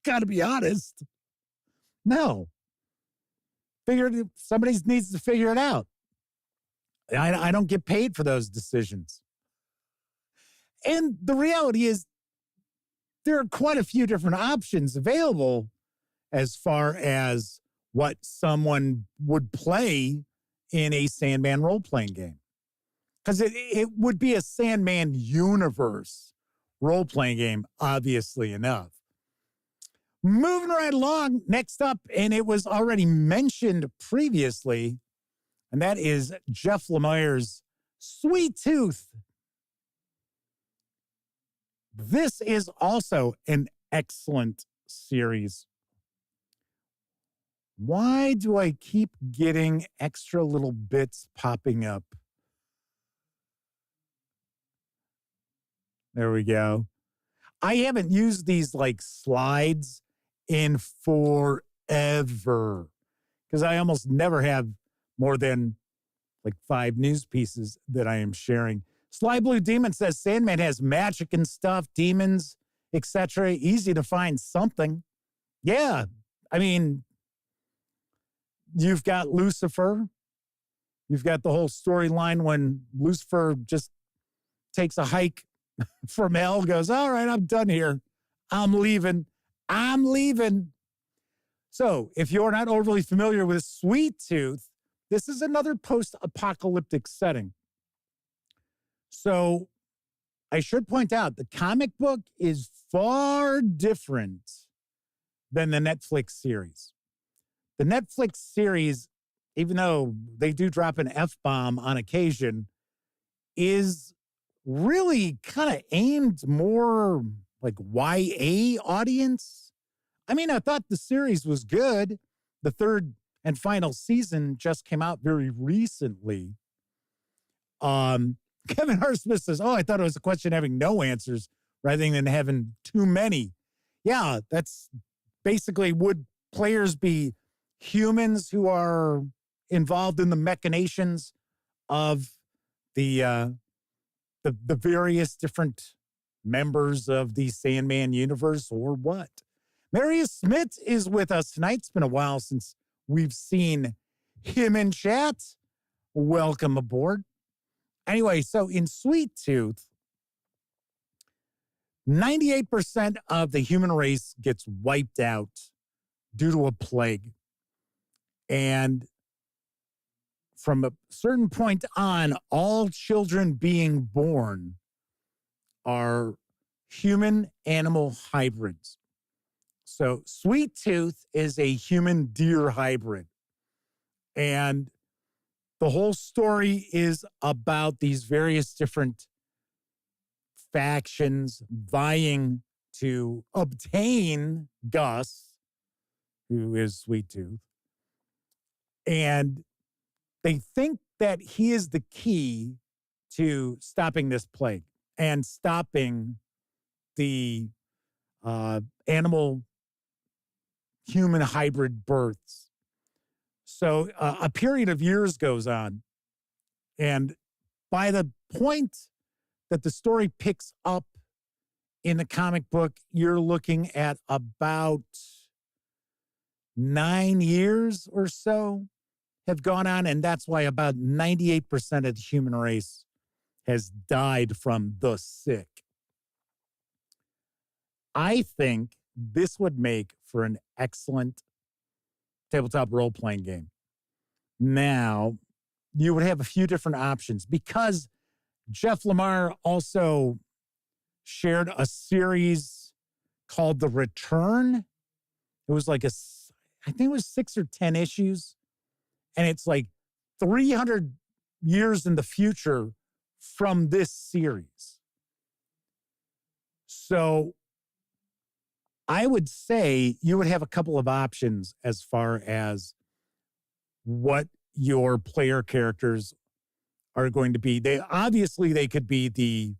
Gotta be honest. No. Somebody needs to figure it out. I don't get paid for those decisions. And the reality is, there are quite a few different options available as far as what someone would play in a Sandman role-playing game. Because it would be a Sandman universe role-playing game, obviously enough. Moving right along, next up, and it was already mentioned previously, and that is Jeff Lemire's Sweet Tooth. This is also an excellent series. Why do I keep getting extra little bits popping up? There we go. I haven't used these like slides in forever because I almost never have more than like 5 news pieces that I am sharing. Sly Blue Demon says Sandman has magic and stuff, demons, etc. Easy to find something. Yeah, I mean, you've got Lucifer. You've got the whole storyline when Lucifer just takes a hike from hell, goes, all right, I'm done here. I'm leaving. So if you're not overly familiar with Sweet Tooth, this is another post-apocalyptic setting. So I should point out the comic book is far different than the Netflix series. The Netflix series, even though they do drop an F-bomb on occasion, is really kind of aimed more like YA audience. I mean, I thought the series was good. The 3rd and final season just came out very recently. Kevin Harsmith says, I thought it was a question of having no answers rather than having too many. Yeah, that's basically, would players be humans who are involved in the machinations of the various different members of the Sandman universe, or what? Marius Smith is with us tonight. It's been a while since we've seen him in chat. Welcome aboard. Anyway, so in Sweet Tooth, 98% of the human race gets wiped out due to a plague. And from a certain point on, all children being born are human-animal hybrids. So Sweet Tooth is a human-deer hybrid. And the whole story is about these various different factions vying to obtain Gus, who is Sweet Tooth. And they think that he is the key to stopping this plague and stopping the animal-human hybrid births. So a period of years goes on. And by the point that the story picks up in the comic book, you're looking at about 9 years or so have gone on. And that's why about 98% of the human race has died from the sick. I think this would make for an excellent tabletop role-playing game. Now, you would have a few different options because Jeff Lemire also shared a series called The Return. It was like I think it was 6 or 10 issues. And it's like 300 years in the future from this series. So I would say you would have a couple of options as far as what your player characters are going to be. They could be the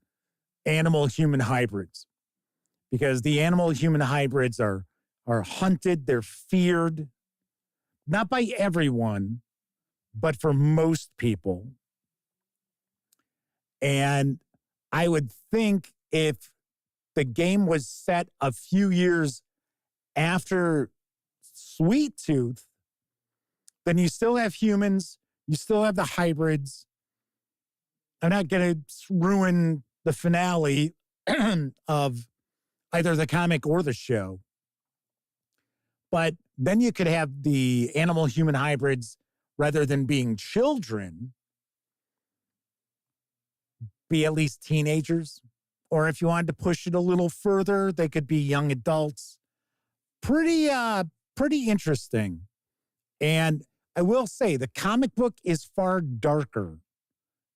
animal-human hybrids, because the animal-human hybrids are hunted, they're feared, not by everyone, but for most people. And I would think if the game was set a few years after Sweet Tooth, then you still have humans, you still have the hybrids. I'm not going to ruin the finale of either the comic or the show. But then you could have the animal-human hybrids, rather than being children, be at least teenagers. Or if you wanted to push it a little further, they could be young adults. Pretty interesting. And I will say the comic book is far darker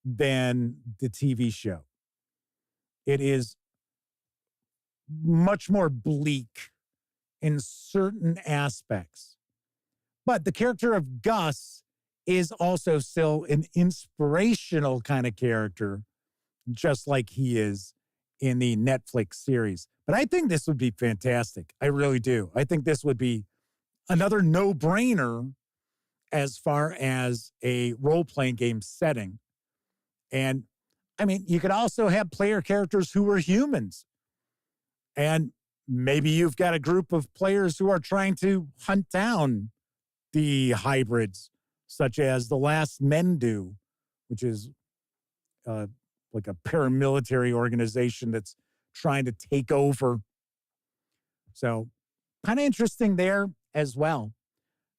than the TV show. It is much more bleak in certain aspects. But the character of Gus is also still an inspirational kind of character, just like he is in the Netflix series. But I think this would be fantastic. I really do. I think this would be another no-brainer as far as a role-playing game setting. And, I mean, you could also have player characters who are humans. And maybe you've got a group of players who are trying to hunt down the hybrids, such as the Last Men do, which is like a paramilitary organization that's trying to take over. So kind of interesting there as well.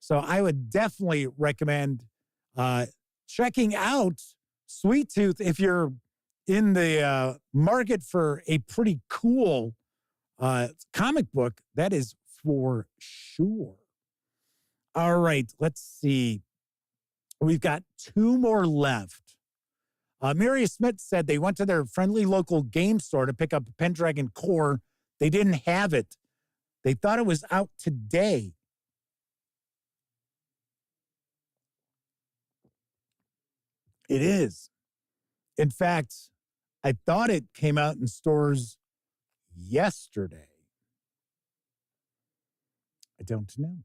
So I would definitely recommend checking out Sweet Tooth if you're in the market for a pretty cool comic book. That is for sure. All right, let's see. We've got 2 more left. Mary Smith said they went to their friendly local game store to pick up Pendragon Core. They didn't have it. They thought it was out today. It is. In fact, I thought it came out in stores yesterday. I don't know.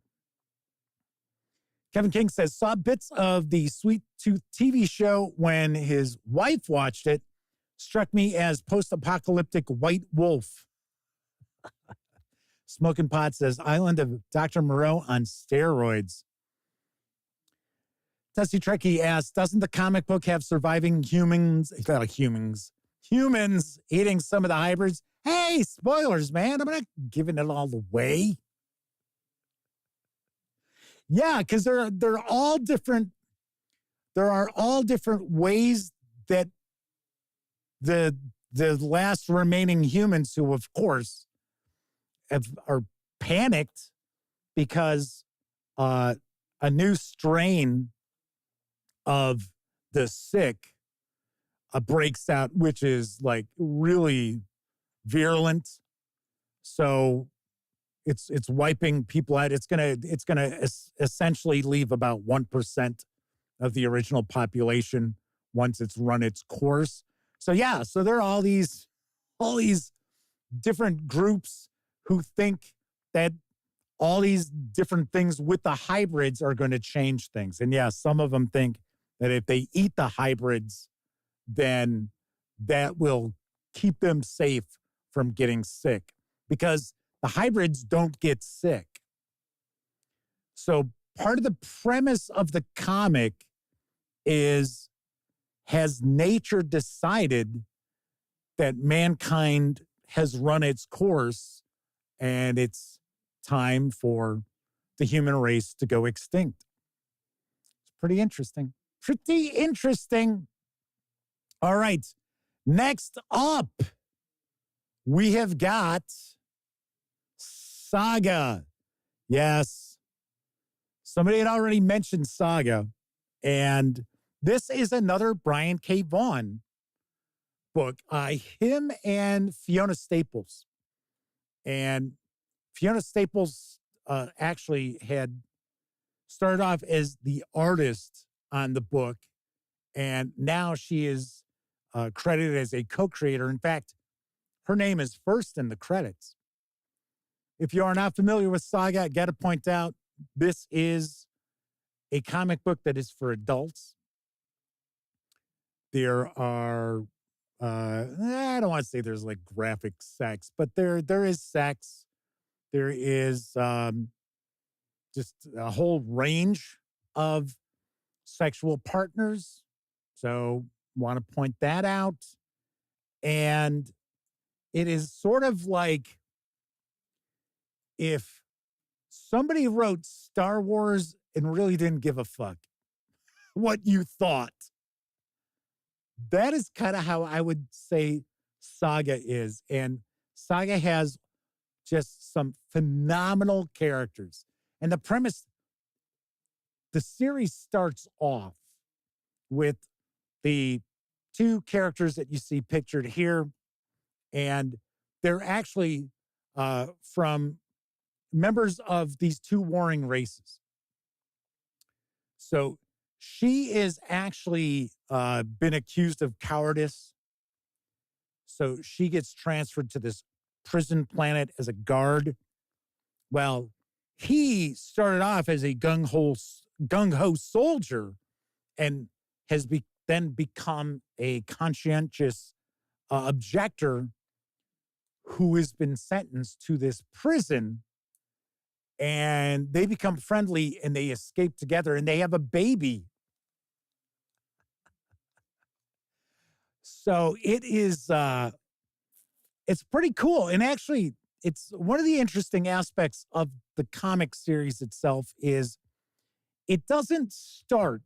Kevin King says, saw bits of the Sweet Tooth TV show when his wife watched it. Struck me as post-apocalyptic White Wolf. Smoking Pot says, Island of Dr. Moreau on steroids. Tessie Trekkie asks, doesn't the comic book have surviving humans eating some of the hybrids? Hey, spoilers, man. I'm not giving it all away. Yeah, because they're all different. There are all different ways that the last remaining humans, who of course are panicked because a new strain of the sick breaks out, which is like really virulent. So it's wiping people out. It's gonna essentially leave about 1% of the original population once it's run its course. So yeah, so there are all these different groups who think that all these different things with the hybrids are going to change things. And yeah, some of them think that if they eat the hybrids, then that will keep them safe from getting sick, because the hybrids don't get sick. So part of the premise of the comic is, has nature decided that mankind has run its course and it's time for the human race to go extinct. It's pretty interesting. Pretty interesting. All right. Next up, we have got Saga. Yes. Somebody had already mentioned Saga, and this is another Brian K. Vaughn book. Him and Fiona Staples. And Fiona Staples actually had started off as the artist on the book, and now she is credited as a co-creator. In fact, her name is first in the credits. If you are not familiar with Saga, I got to point out, this is a comic book that is for adults. There are, I don't want to say there's like graphic sex, but there is sex. There is just a whole range of sexual partners. So want to point that out. And it is sort of like if somebody wrote Star Wars and really didn't give a fuck what you thought. That is kind of how I would say Saga is. And Saga has just some phenomenal characters. And the premise, the series starts off with the two characters that you see pictured here. And they're actually from members of these two warring races. So she is actually been accused of cowardice. So she gets transferred to this prison planet as a guard. Well, he started off as a gung-ho soldier and has then become a conscientious objector who has been sentenced to this prison. And they become friendly and they escape together and they have a baby. So it is, it's pretty cool. And actually, it's one of the interesting aspects of the comic series itself is it doesn't start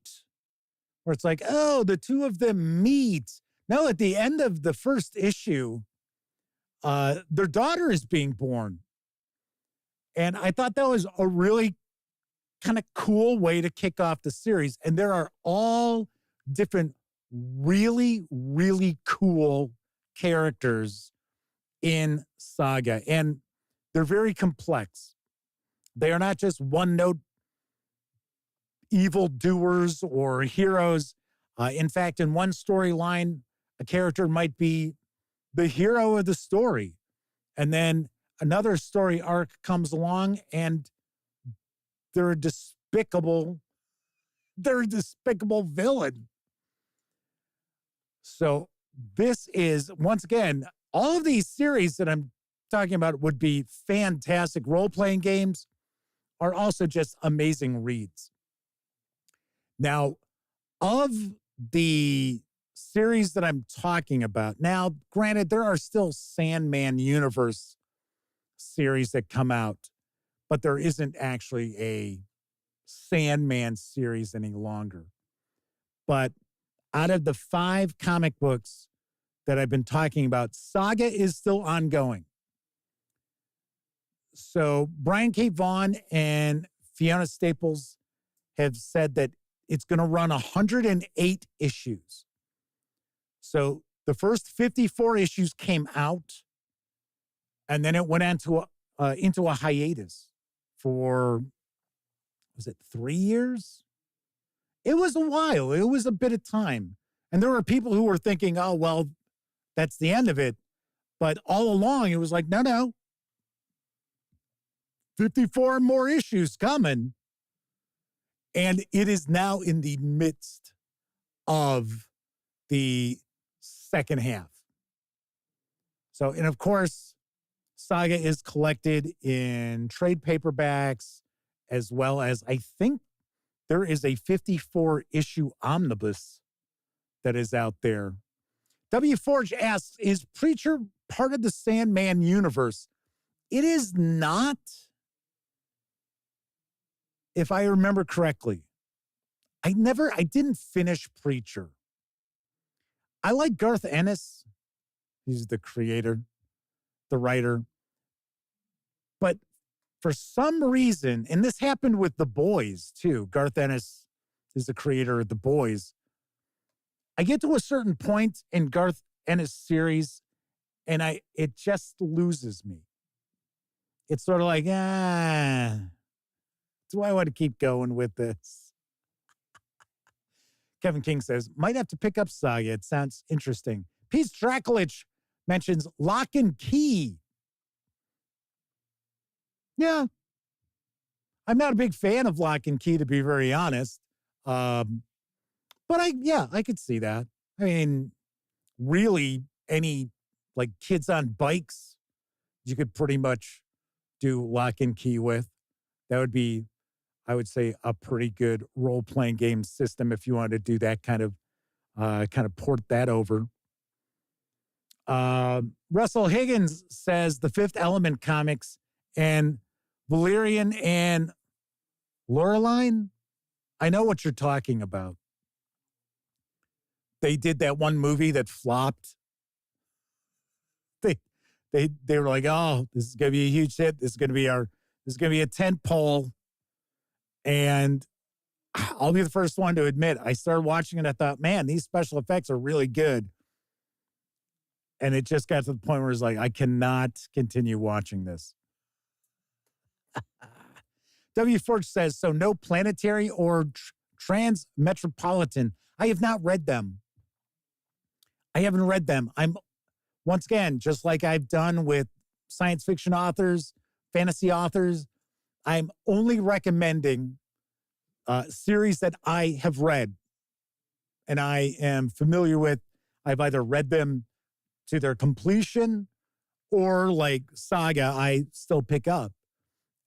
where it's like, oh, the two of them meet. No, at the end of the first issue, their daughter is being born. And I thought that was a really kind of cool way to kick off the series. And there are all different really, really cool characters in Saga. And they're very complex. They are not just one-note evildoers or heroes. In fact, in one storyline, a character might be the hero of the story. And then another story arc comes along and they're a despicable villain. So this is, once again, all of these series that I'm talking about would be fantastic role-playing games, are also just amazing reads. Now, of the series that I'm talking about, now, granted, there are still Sandman Universe series that come out, but there isn't actually a Sandman series any longer. But out of the 5 comic books that I've been talking about, Saga is still ongoing. So Brian K. Vaughn and Fiona Staples have said that it's going to run 108 issues. So the first 54 issues came out, and then it went into a hiatus for, was it 3 years? It was a while. It was a bit of time. And there were people who were thinking, oh, well, that's the end of it. But all along, it was like, no. 54 more issues coming. And it is now in the midst of the second half. So, and of course, Saga is collected in trade paperbacks, as well as, I think there is a 54 issue omnibus that is out there. W. Forge asks, is Preacher part of the Sandman universe? It is not, if I remember correctly. I didn't finish Preacher. I like Garth Ennis. He's the creator, the writer. But for some reason, and this happened with The Boys too. Garth Ennis is the creator of The Boys. I get to a certain point in Garth Ennis series, and it just loses me. It's sort of like, do I want to keep going with this? Kevin King says, might have to pick up Saga. It sounds interesting. Pete Strakulich mentions Lock and Key. Yeah. I'm not a big fan of Lock and Key, to be very honest. But I could see that. I mean, really, any like kids on bikes, you could pretty much do Lock and Key with. That would be, I would say, a pretty good role-playing game system if you wanted to do that kind of port that over. Russell Higgins says the Fifth Element comics and Valerian and Loreline. I know what you're talking about. They did that one movie that flopped. They were like, oh, this is going to be a huge hit. This is going to be a tent pole. And I'll be the first one to admit, I started watching it. I thought, man, these special effects are really good. And it just got to the point where it's like, I cannot continue watching this. W. Forge says, so no planetary or transmetropolitan. I have not read them. I haven't read them. I'm, once again, just like I've done with science fiction authors, fantasy authors, I'm only recommending series that I have read and I am familiar with. I've either read them to their completion or like Saga, I still pick up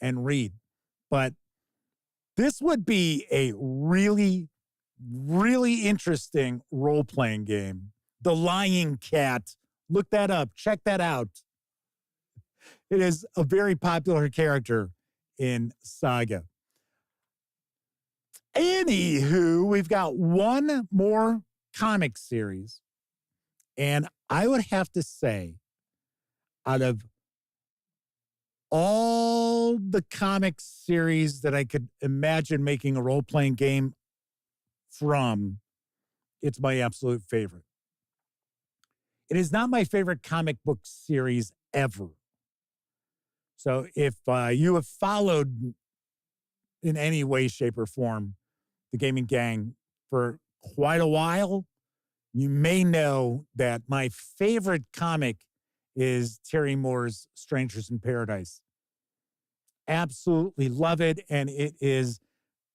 and read. But this would be a really, really interesting role-playing game. The Lying Cat. Look that up. Check that out. It is a very popular character in Saga. Anywho, we've got one more comic series. And I would have to say, out of all the comic series that I could imagine making a role-playing game from, it's my absolute favorite. It is not my favorite comic book series ever. So if you have followed in any way, shape, or form the Gaming Gang for quite a while, you may know that my favorite comic is Terry Moore's Strangers in Paradise. Absolutely love it. And it is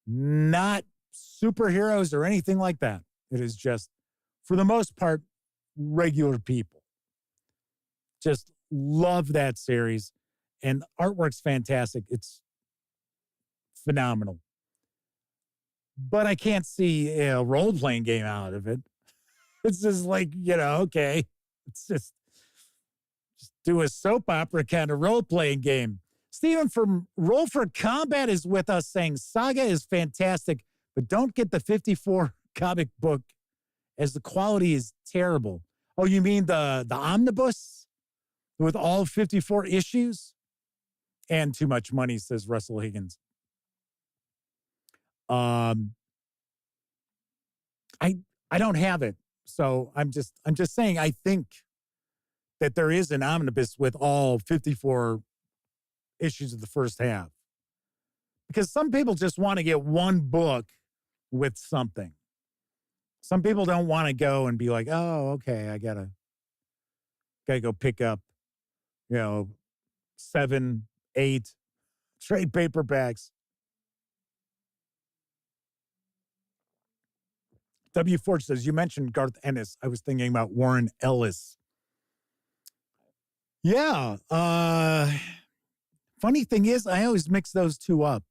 not superheroes or anything like that. It is just, for the most part, regular people. Just love that series. And artwork's fantastic. It's phenomenal. But I can't see a role-playing game out of it. It's just like, okay. It's just do a soap opera kind of role-playing game. Stephen from Roll for Combat is with us saying, Saga is fantastic, but don't get the 54 comic book as the quality is terrible. Oh, you mean the omnibus with all 54 issues? And too much money, says Russell Higgins. I don't have it. So I'm just saying, I think that there is an omnibus with all 54 issues of the first half. Because some people just want to get one book with something. Some people don't want to go and be like, oh, okay, I gotta go pick up, 7, 8 trade paperbacks. W. Forge says, you mentioned Garth Ennis. I was thinking about Warren Ellis. Yeah. Funny thing is, I always mix those two up.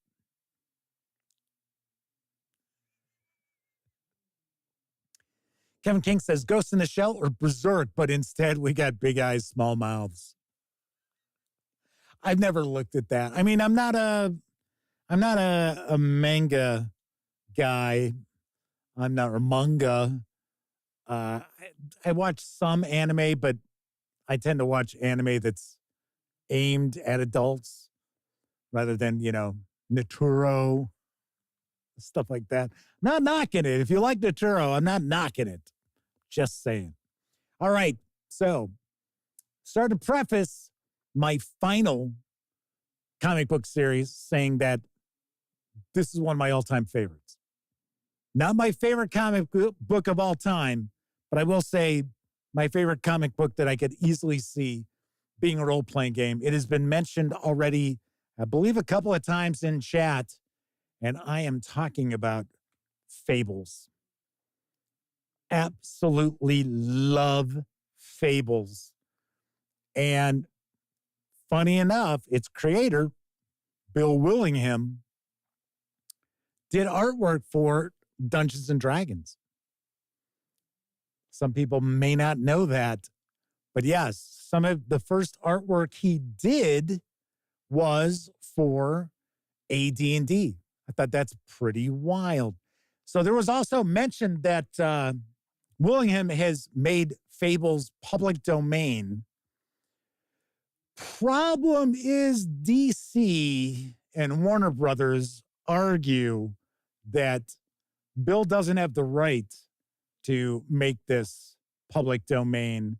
Kevin King says, Ghost in the Shell or Berserk, but instead we got big eyes, small mouths. I've never looked at that. I mean, I'm not a manga guy. I'm not a manga. I watch some anime, but I tend to watch anime that's aimed at adults rather than, Naturo, stuff like that. Not knocking it. If you like Naturo, I'm not knocking it. Just saying. All right. So, start to preface my final comic book series saying that this is one of my all-time favorites. Not my favorite comic book of all time, but I will say my favorite comic book that I could easily see being a role-playing game. It has been mentioned already, I believe, a couple of times in chat, and I am talking about Fables. Absolutely love Fables. And funny enough, its creator, Bill Willingham, did artwork for Dungeons and Dragons. Some people may not know that, but yes, some of the first artwork he did was for AD&D. I thought that's pretty wild. So there was also mentioned that Willingham has made Fables public domain. Problem is DC and Warner Brothers argue that Bill doesn't have the right to make this public domain,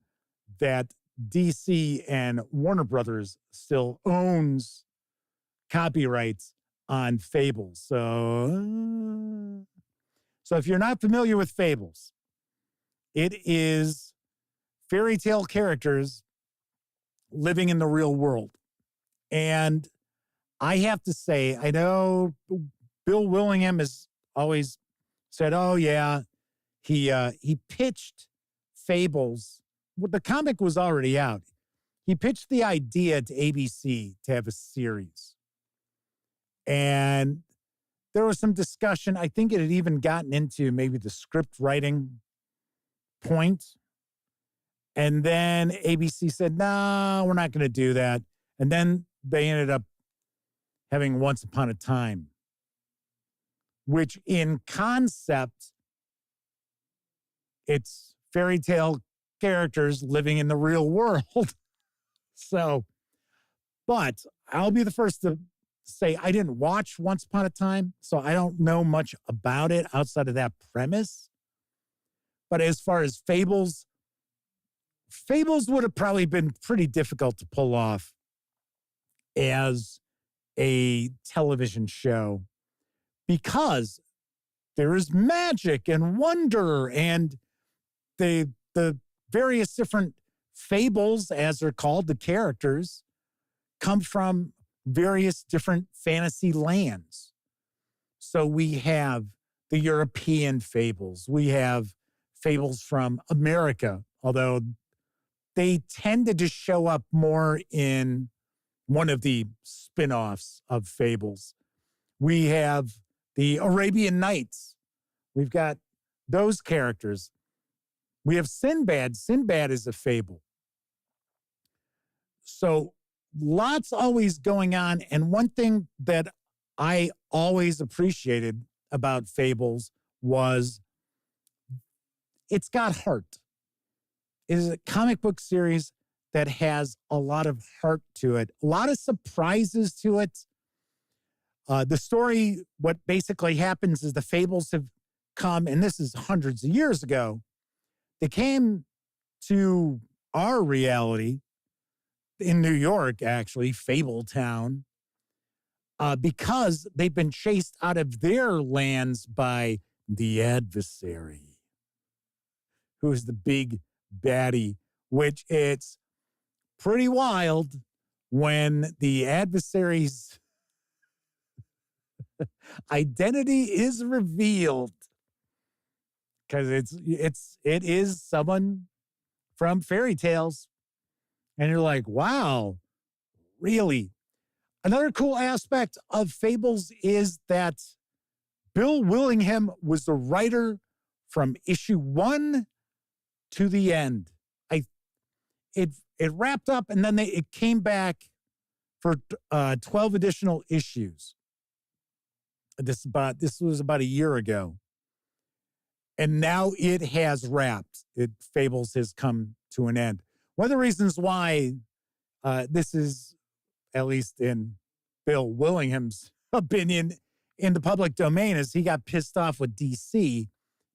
that DC and Warner Brothers still owns copyrights on Fables. So if you're not familiar with Fables, it is fairy tale characters living in the real world. And I have to say, I know Bill Willingham has always said, oh, yeah, he pitched Fables. Well, the comic was already out. He pitched the idea to ABC to have a series. And there was some discussion. I think it had even gotten into maybe the script writing point. And then ABC said, no, we're not going to do that. And then they ended up having Once Upon a Time, which in concept, it's fairy tale characters living in the real world. But I'll be the first to say I didn't watch Once Upon a Time, so I don't know much about it outside of that premise. But as far as Fables would have probably been pretty difficult to pull off as a television show because there is magic and wonder, and the various different fables, as they're called, the characters, come from various different fantasy lands. So we have the European fables. We have fables from America, although they tended to show up more in one of the spin-offs of fables. We have the Arabian Nights. We've got those characters. We have Sinbad. Sinbad is a fable. So lots always going on. And one thing that I always appreciated about Fables was it's got heart. It is a comic book series that has a lot of heart to it, a lot of surprises to it. The story, what basically happens is the Fables have come, and this is hundreds of years ago, they came to our reality in New York, actually, Fable Town, because they've been chased out of their lands by the adversary, who is the big baddie, which it's pretty wild when the adversary's identity is revealed, because it is someone from fairy tales, and you're like, wow, really? Another cool aspect of Fables is that Bill Willingham was the writer from issue 1 to the end. It wrapped up, and then it came back for 12 additional issues. This was about a year ago. And now it has wrapped. Fables has come to an end. One of the reasons why this is, at least in Bill Willingham's opinion, in the public domain, is he got pissed off with DC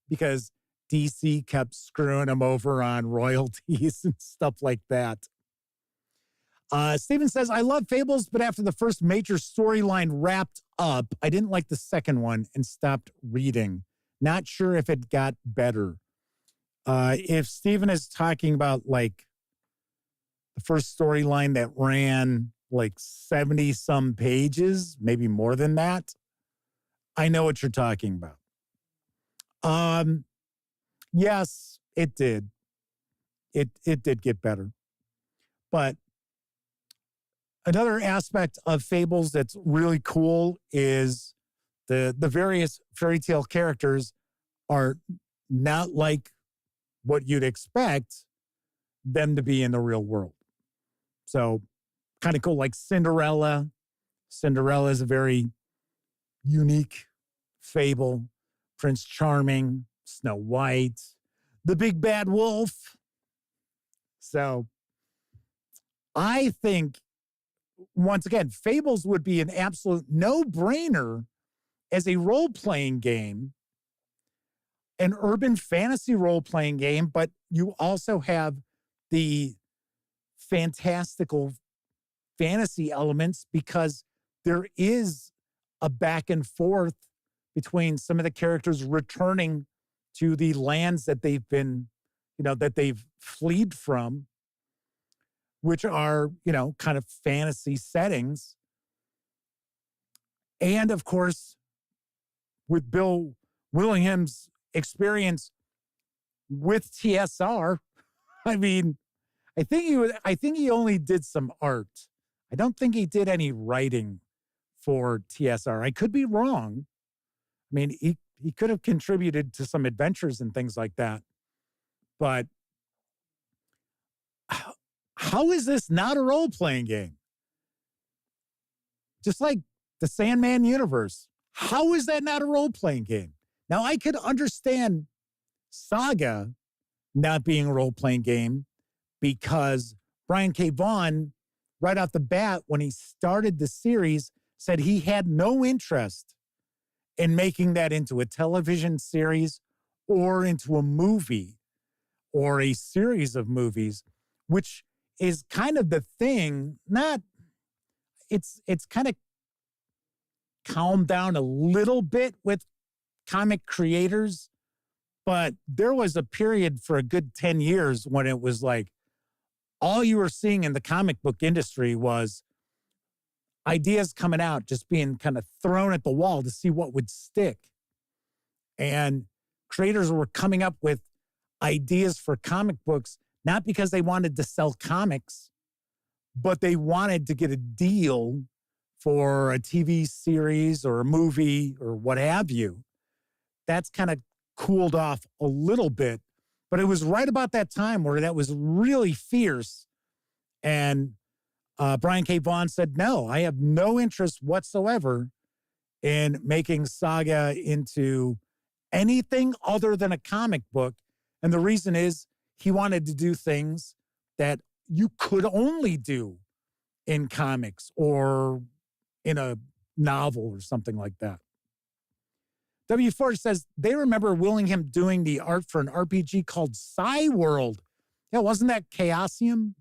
because DC kept screwing him over on royalties and stuff like that. Steven says, I love Fables, but after the first major storyline wrapped up, I didn't like the second one and stopped reading. Not sure if it got better. If Steven is talking about like the first storyline that ran like 70 some pages, maybe more than that, I know what you're talking about. Yes, it did. It did get better. But another aspect of Fables that's really cool is the various fairy tale characters are not like what you'd expect them to be in the real world. So kind of cool, like Cinderella. Cinderella is a very unique fable. Prince Charming, Snow White, the Big Bad Wolf. So I think, once again, Fables would be an absolute no-brainer as a role-playing game, an urban fantasy role-playing game, but you also have the fantastical fantasy elements because there is a back and forth between some of the characters returning to the lands that they've been, that they've fled from, which are, kind of fantasy settings. And of course, with Bill Willingham's experience with TSR, I mean, I think he only did some art. I don't think he did any writing for TSR. I could be wrong. I mean, he could have contributed to some adventures and things like that. But how is this not a role-playing game? Just like the Sandman universe. How is that not a role-playing game? Now, I could understand Saga not being a role-playing game because Brian K. Vaughn, right off the bat, when he started the series, said he had no interest in making that into a television series or into a movie or a series of movies, which is kind of the thing. It's kind of calmed down a little bit with comic creators, but there was a period for a good 10 years when it was like all you were seeing in the comic book industry was ideas coming out, just being kind of thrown at the wall to see what would stick. And creators were coming up with ideas for comic books, not because they wanted to sell comics, but they wanted to get a deal for a TV series or a movie or what have you. That's kind of cooled off a little bit, but it was right about that time where that was really fierce. And Brian K. Vaughn said, no, I have no interest whatsoever in making Saga into anything other than a comic book. And the reason is he wanted to do things that you could only do in comics or in a novel or something like that. W4 says they remember Willingham doing the art for an RPG called Psy World. Yeah, wasn't that Chaosium?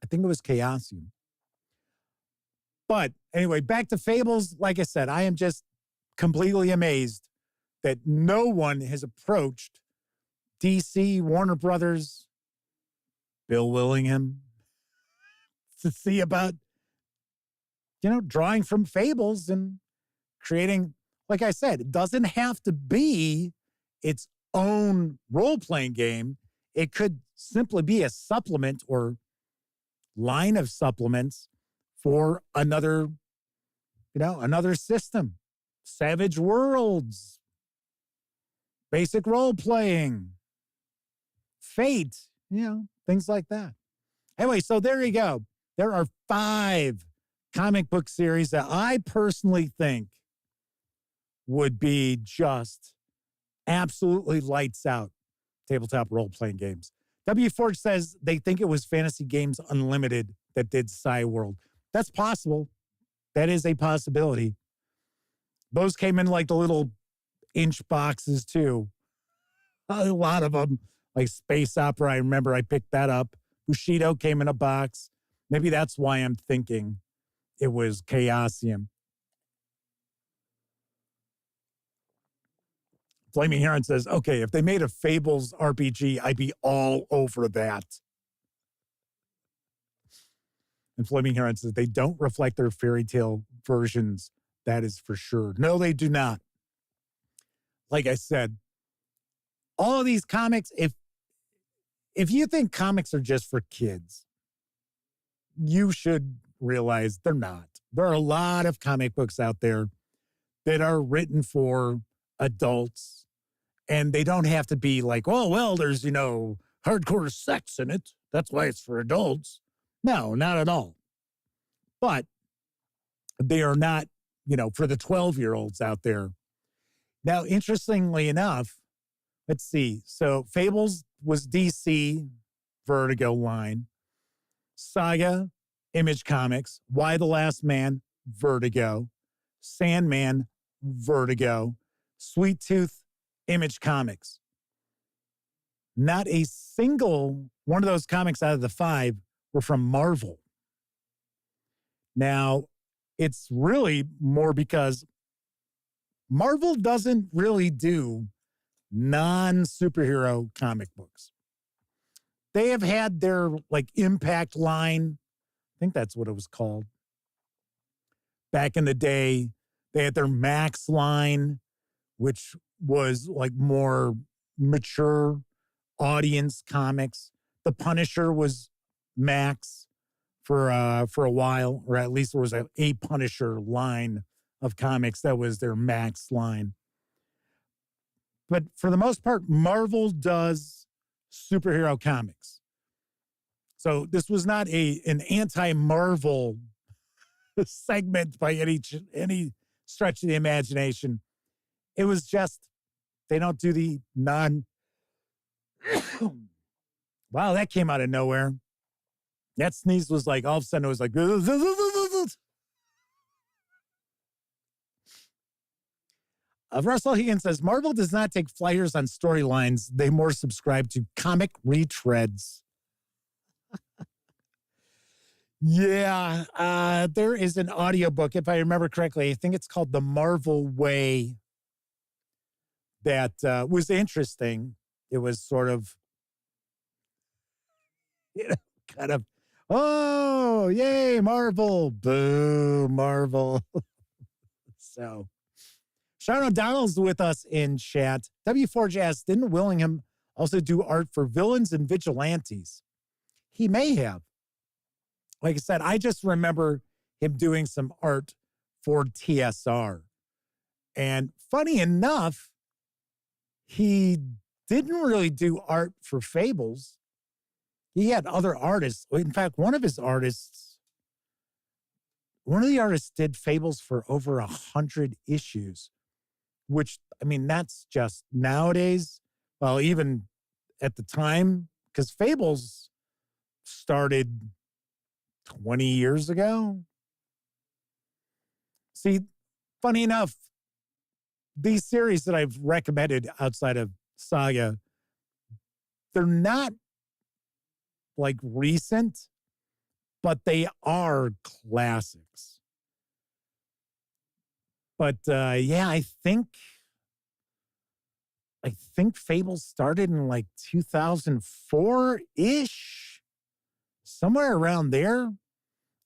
I think it was Chaosium. But anyway, back to Fables. Like I said, I am just completely amazed that no one has approached DC, Warner Brothers, Bill Willingham to see about, drawing from Fables and creating, like I said, it doesn't have to be its own role-playing game. It could simply be a supplement or line of supplements for another system. Savage Worlds, basic role-playing, Fate, things like that. Anyway, so there you go. There are 5 comic book series that I personally think would be just absolutely lights out tabletop role-playing games. W. Forge says they think it was Fantasy Games Unlimited that did World. That's possible. That is a possibility. Those came in like the little inch boxes too. A lot of them, like Space Opera. I remember I picked that up. Bushido came in a box. Maybe that's why I'm thinking it was Chaosium. Flaming Heron says, okay, if they made a Fables RPG, I'd be all over that. And Flaming Heron says, they don't reflect their fairy tale versions. That is for sure. No, they do not. Like I said, all of these comics, if you think comics are just for kids, you should realize they're not. There are a lot of comic books out there that are written for adults. And they don't have to be like, oh, well, there's, hardcore sex in it. That's why it's for adults. No, not at all. But they are not, for the 12-year-olds out there. Now, interestingly enough, let's see. So Fables was DC, Vertigo line. Saga, Image Comics. Why the Last Man, Vertigo. Sandman, Vertigo. Sweet Tooth, Image Comics. Not a single one of those comics out of the 5 were from Marvel. Now, it's really more because Marvel doesn't really do non-superhero comic books. They have had their Impact line. I think that's what it was called. Back in the day, they had their Max line, which was more mature audience comics. The Punisher was Max for a while, or at least there was a Punisher line of comics that was their Max line. But for the most part, Marvel does superhero comics. So this was not an anti-Marvel segment by any stretch of the imagination. It was just, they don't do the wow, that came out of nowhere. That sneeze was all of a sudden it was Russell Higgins says, Marvel does not take flyers on storylines. They more subscribe to comic retreads. Yeah, there is an audiobook, if I remember correctly. I think it's called The Marvel Way. That was interesting. It was sort of, kind of, oh, yay, Marvel. Boo, Marvel. So, Sean O'Donnell's with us in chat. W4 asks, didn't Willingham also do art for villains and vigilantes? He may have. Like I said, I just remember him doing some art for TSR. And funny enough, he didn't really do art for Fables. He had other artists. In fact, one of the artists did Fables for over 100 issues, which, that's just nowadays, well, even at the time, because Fables started 20 years ago. See, funny enough, these series that I've recommended outside of Saga, they're not recent, but they are classics. But yeah, I think Fables started in 2004-ish, somewhere around there.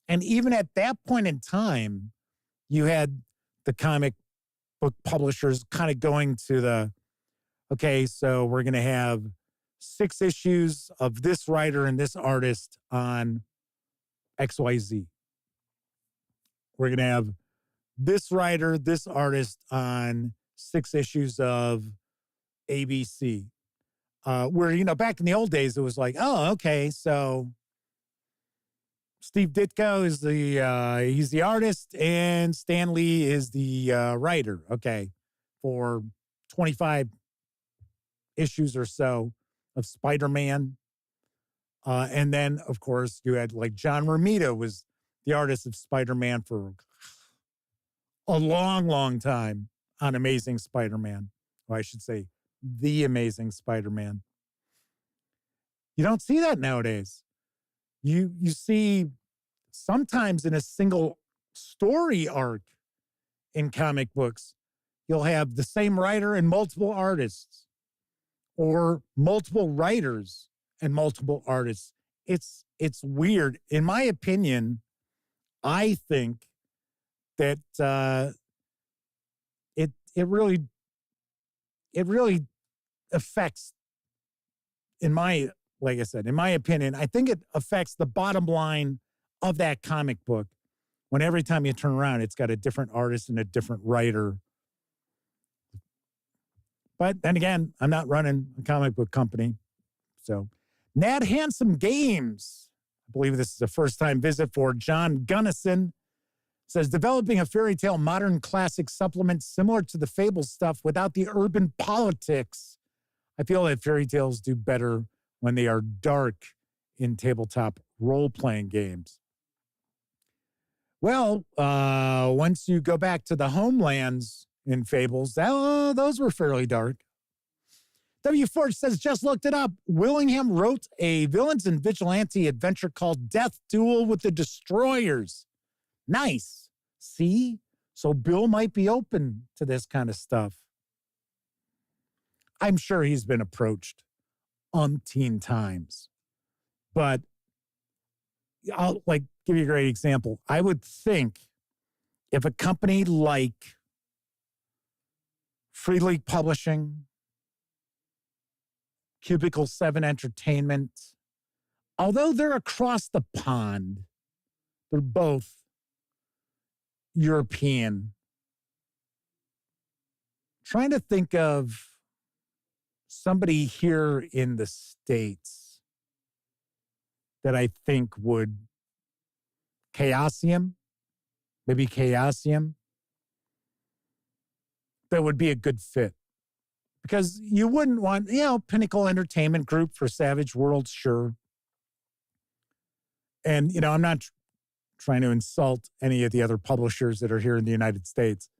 And even at that point in time, you had the comic book publishers kind of going to okay, so we're going to have 6 issues of this writer and this artist on XYZ. We're going to have this writer, this artist on 6 issues of ABC. Where, back in the old days, it was oh, okay, so Steve Ditko is he's the artist, and Stan Lee is the writer. Okay, for 25 issues or so of Spider-Man. And then, of course, you had like John Romita was the artist of Spider-Man for a long, long time on Amazing Spider-Man. Or I should say, The Amazing Spider-Man. You don't see that nowadays. You see sometimes in a single story arc in comic books, you'll have the same writer and multiple artists, or multiple writers and multiple artists. It's weird. In my opinion, I think that it really affects, like I said, in my opinion, I think it affects the bottom line of that comic book when every time you turn around, it's got a different artist and a different writer. But then again, I'm not running a comic book company. So, Nad Handsome Games, I believe this is a first-time visit for John Gunnison, says, developing a fairy tale modern classic supplement similar to the Fable stuff without the urban politics. I feel that fairy tales do better when they are dark in tabletop role-playing games. Well, once you go back to the homelands in Fables, those were fairly dark. W. Forge says, just looked it up. Willingham wrote a villains and vigilante adventure called Death Duel with the Destroyers. Nice. See? So Bill might be open to this kind of stuff. I'm sure he's been approached umpteen times. But I'll give you a great example. I would think if a company like Free League Publishing, Cubicle 7 Entertainment, although they're across the pond, they're both European. Trying to think of somebody here in the States that I think would, Chaosium, maybe Chaosium, that would be a good fit. Because you wouldn't want, Pinnacle Entertainment Group for Savage Worlds, sure. And, I'm not trying to insult any of the other publishers that are here in the United States.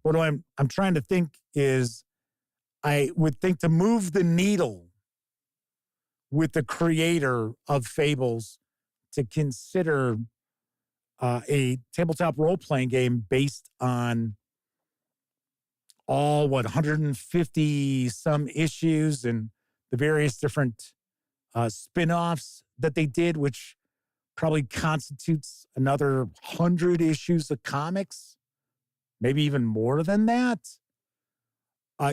What I'm trying to think is, I would think to move the needle with the creator of Fables to consider a tabletop role-playing game based on 150 some issues and the various different spin-offs that they did, which probably constitutes another 100 issues of comics, maybe even more than that.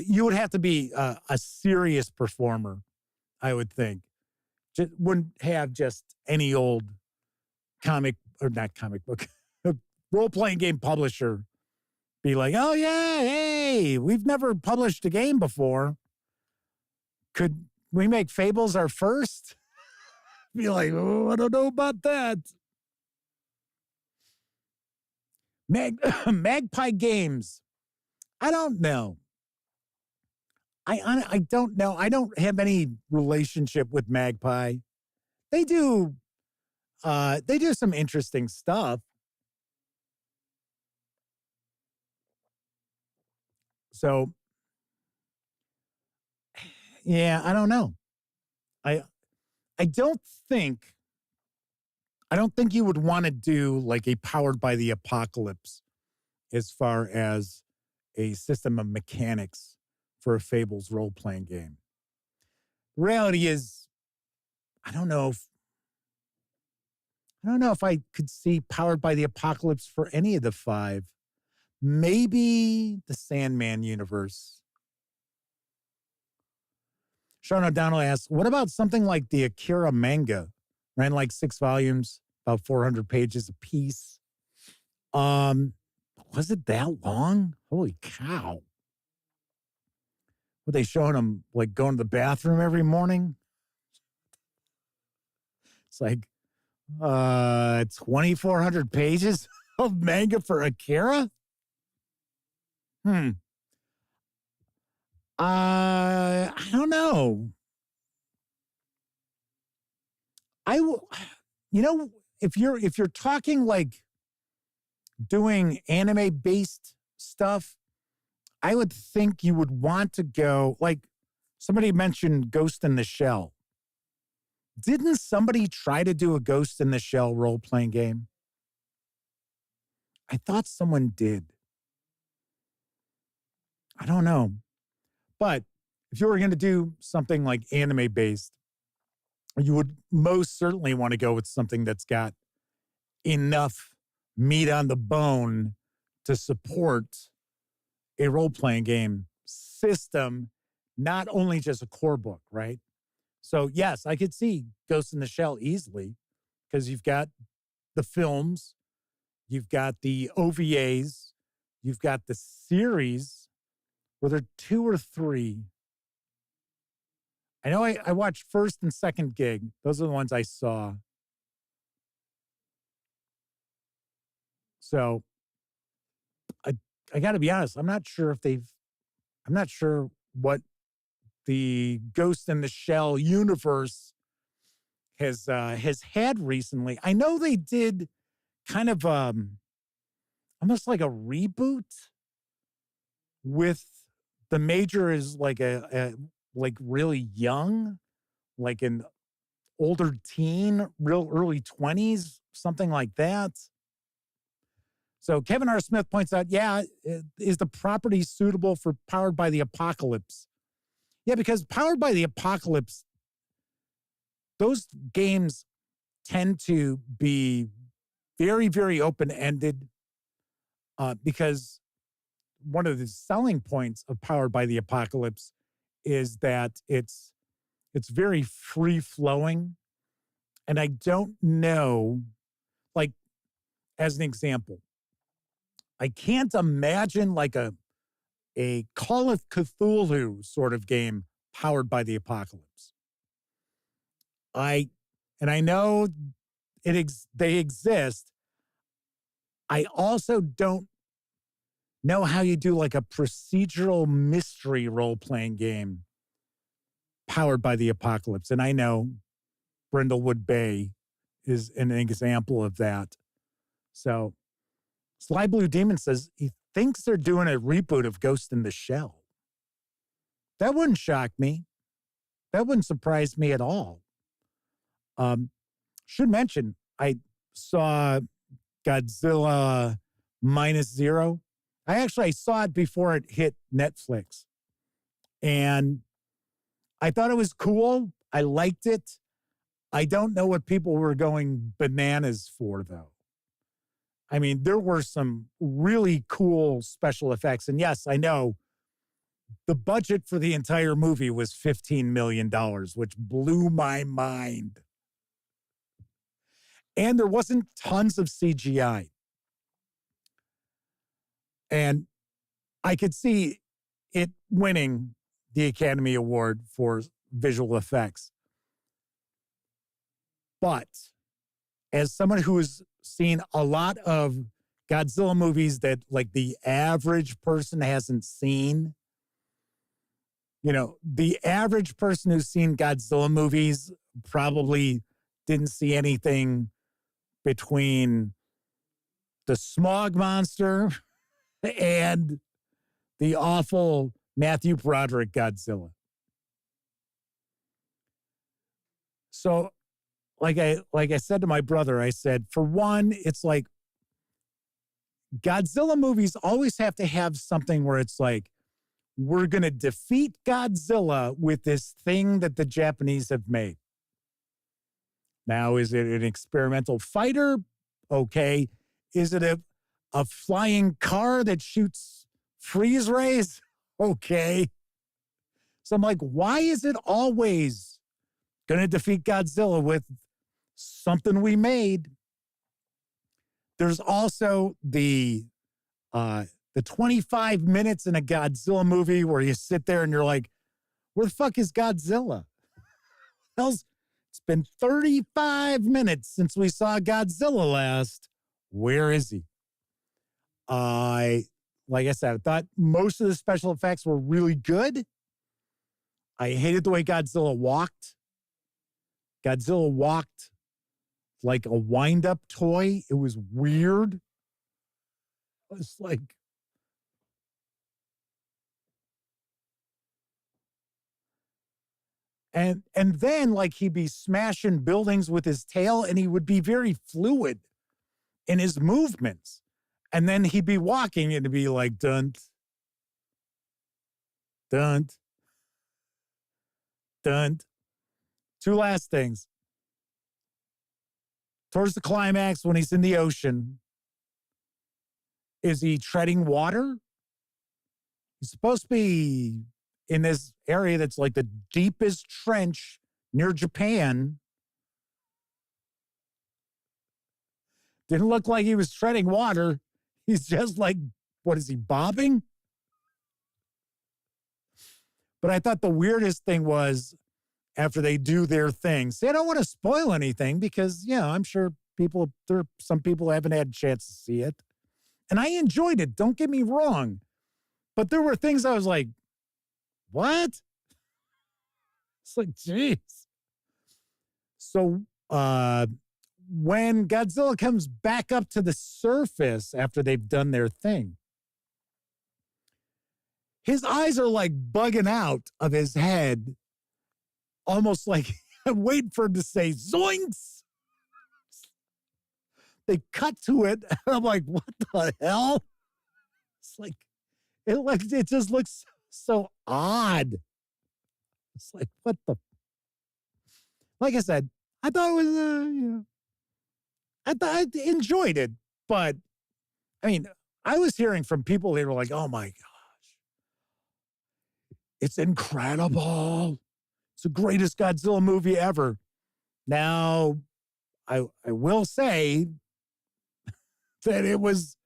You would have to be a serious performer, I would think. Just wouldn't have just any old role-playing game publisher be like, oh, yeah, hey, we've never published a game before. Could we make Fables our first? Be like, oh, I don't know about that. Magpie Games. I don't know. I don't know. I don't have any relationship with Magpie. They do some interesting stuff. So, yeah, I don't know. I don't think you would want to do like a Powered by the Apocalypse as far as a system of mechanics for a Fables role-playing game. The reality is, I don't know if I could see Powered by the Apocalypse for any of the 5. Maybe the Sandman universe. Sean O'Donnell asks, what about something like the Akira manga? Ran like 6 volumes, about 400 pages a piece. Was it that long? Holy cow. Were they showing them like going to the bathroom every morning? It's like, 2,400 pages of manga for Akira? I don't know. If you're talking like doing anime-based stuff, I would think you would want to go, like somebody mentioned Ghost in the Shell. Didn't somebody try to do a Ghost in the Shell role-playing game? I thought someone did. I don't know. But if you were going to do something like anime-based, you would most certainly want to go with something that's got enough meat on the bone to support a role-playing game system, not only just a core book, right? So, yes, I could see Ghost in the Shell easily because you've got the films, you've got the OVAs, you've got the series. Were there 2 or 3? I know I watched first and second gig. Those are the ones I saw. So I got to be honest. I'm not sure what the Ghost in the Shell universe has had recently. I know they did kind of almost like a reboot with the Major is like a like really young, like an older teen, real early 20s, something like that. So Kevin R. Smith points out, is the property suitable for Powered by the Apocalypse? Yeah, because Powered by the Apocalypse, those games tend to be very, very open-ended because one of the selling points of Powered by the Apocalypse is that it's very free-flowing. And I don't know, like, as an example, I can't imagine like a Call of Cthulhu sort of game powered by the apocalypse. I know they exist. I also don't know how you do like a procedural mystery role-playing game powered by the apocalypse. And I know Brindlewood Bay is an example of that. So Sly Blue Demon says he thinks they're doing a reboot of Ghost in the Shell. That wouldn't shock me. That wouldn't surprise me at all. Should mention, I saw Godzilla -0. I saw it before it hit Netflix. And I thought it was cool. I liked it. I don't know what people were going bananas for, though. I mean, there were some really cool special effects. And yes, I know the budget for the entire movie was $15 million, which blew my mind. And there wasn't tons of CGI. And I could see it winning the Academy Award for visual effects. But as someone who has seen a lot of Godzilla movies that like the average person hasn't seen, the average person who's seen Godzilla movies probably didn't see anything between the smog monster and the awful Matthew Broderick Godzilla. So like I said to my brother, I said, for one, it's like Godzilla movies always have to have something where it's like, we're going to defeat Godzilla with this thing that the Japanese have made. Now, is it an experimental fighter? Okay. Is it a flying car that shoots freeze rays? Okay. So I'm like, why is it always going to defeat Godzilla with something we made? There's also the 25 minutes in a Godzilla movie where you sit there and you're like, where the fuck is Godzilla? It's been 35 minutes since we saw Godzilla last. Where is he? Like I said, I thought most of the special effects were really good. I hated the way Godzilla walked. Godzilla walked like a wind-up toy. It was weird. It was like... And then, like, he'd be smashing buildings with his tail, and he would be very fluid in his movements. And then he'd be walking, and it'd be like, dun, dun, dun. Two last things. Towards the climax, when he's in the ocean, is he treading water? He's supposed to be in this area that's like the deepest trench near Japan. Didn't look like he was treading water. He's just like, what is he, bobbing? But I thought the weirdest thing was after they do their thing. See, I don't want to spoil anything because, yeah, I'm sure some people haven't had a chance to see it. And I enjoyed it. Don't get me wrong. But there were things I was like, what? It's like, geez. So when Godzilla comes back up to the surface after they've done their thing, his eyes are like bugging out of his head, almost like I'm waiting for him to say zoinks. They cut to it, and I'm like, what the hell? It's like, it just looks so odd. It's like, what the? Like I said, I thought it was, I enjoyed it, but I mean, I was hearing from people, they were like, oh my gosh, it's incredible. It's the greatest Godzilla movie ever. Now, I will say that it was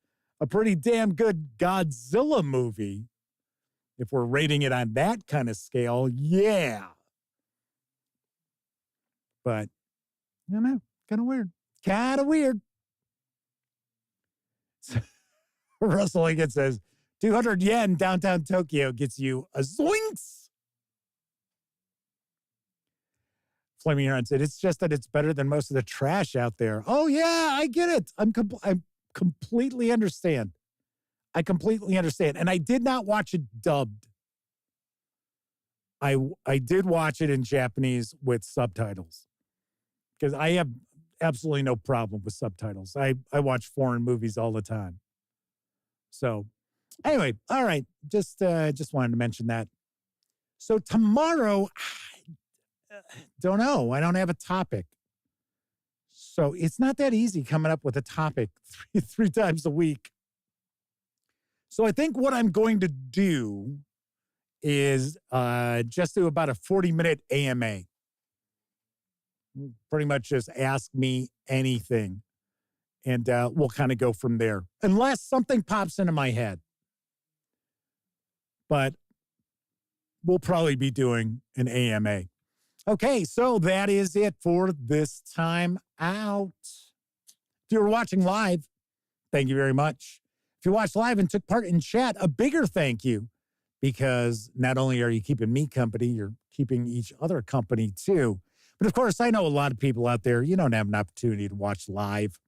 a pretty damn good Godzilla movie. If we're rating it on that kind of scale, yeah. But, you know, kind of weird. Kind of weird. Russell Lincoln says, 200 yen downtown Tokyo gets you a zoinks. Flaming Heron said, it's just that it's better than most of the trash out there. Oh, yeah, I get it. I completely understand. I completely understand. And I did not watch it dubbed. I did watch it in Japanese with subtitles because I have absolutely no problem with subtitles. I watch foreign movies all the time. So anyway, all right. Just wanted to mention that. So tomorrow, I don't know. I don't have a topic. So it's not that easy coming up with a topic three times a week. So I think what I'm going to do is just do about a 40-minute AMA. Pretty much just ask me anything. And we'll kind of go from there. Unless something pops into my head. But we'll probably be doing an AMA. Okay, so that is it for this time out. If you were watching live, thank you very much. If you watched live and took part in chat, a bigger thank you, because not only are you keeping me company, you're keeping each other company too. But of course, I know a lot of people out there, you don't have an opportunity to watch live.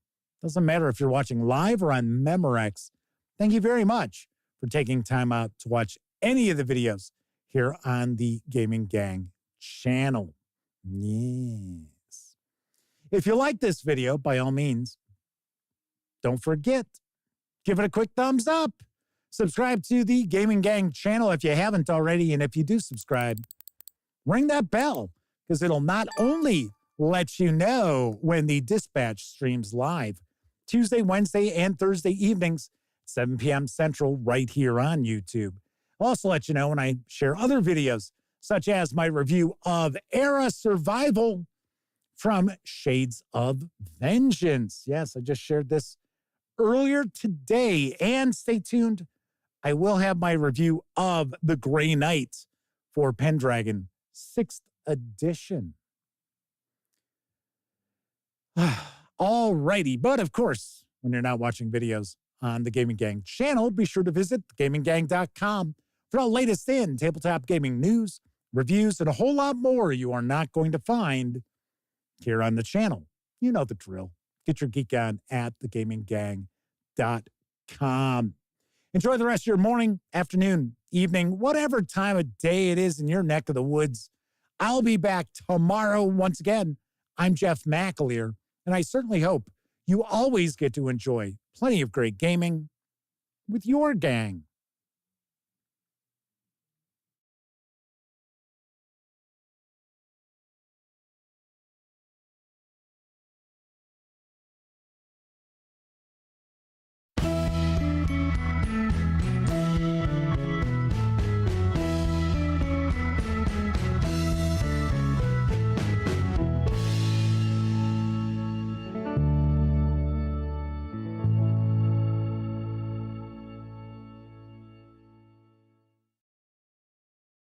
Doesn't matter if you're watching live or on Memorex. Thank you very much for taking time out to watch any of the videos here on the Gaming Gang channel. Yes. If you like this video, by all means, don't forget, give it a quick thumbs up. Subscribe to the Gaming Gang channel if you haven't already. And if you do subscribe, ring that bell because it'll not only let you know when the Dispatch streams live Tuesday, Wednesday, and Thursday evenings, 7 p.m. Central, right here on YouTube. I'll also let you know when I share other videos, such as my review of Era Survival from Shades of Vengeance. Yes, I just shared this earlier today. And stay tuned. I will have my review of The Grey Knight for Pendragon 6th edition. All righty. But of course, when you're not watching videos on the Gaming Gang channel, be sure to visit gaminggang.com for the latest in tabletop gaming news, reviews, and a whole lot more you are not going to find here on the channel. You know the drill. Get your geek on at thegaminggang.com. Enjoy the rest of your morning, afternoon, evening, whatever time of day it is in your neck of the woods. I'll be back tomorrow once again. I'm Jeff McAleer, and I certainly hope you always get to enjoy plenty of great gaming with your gang.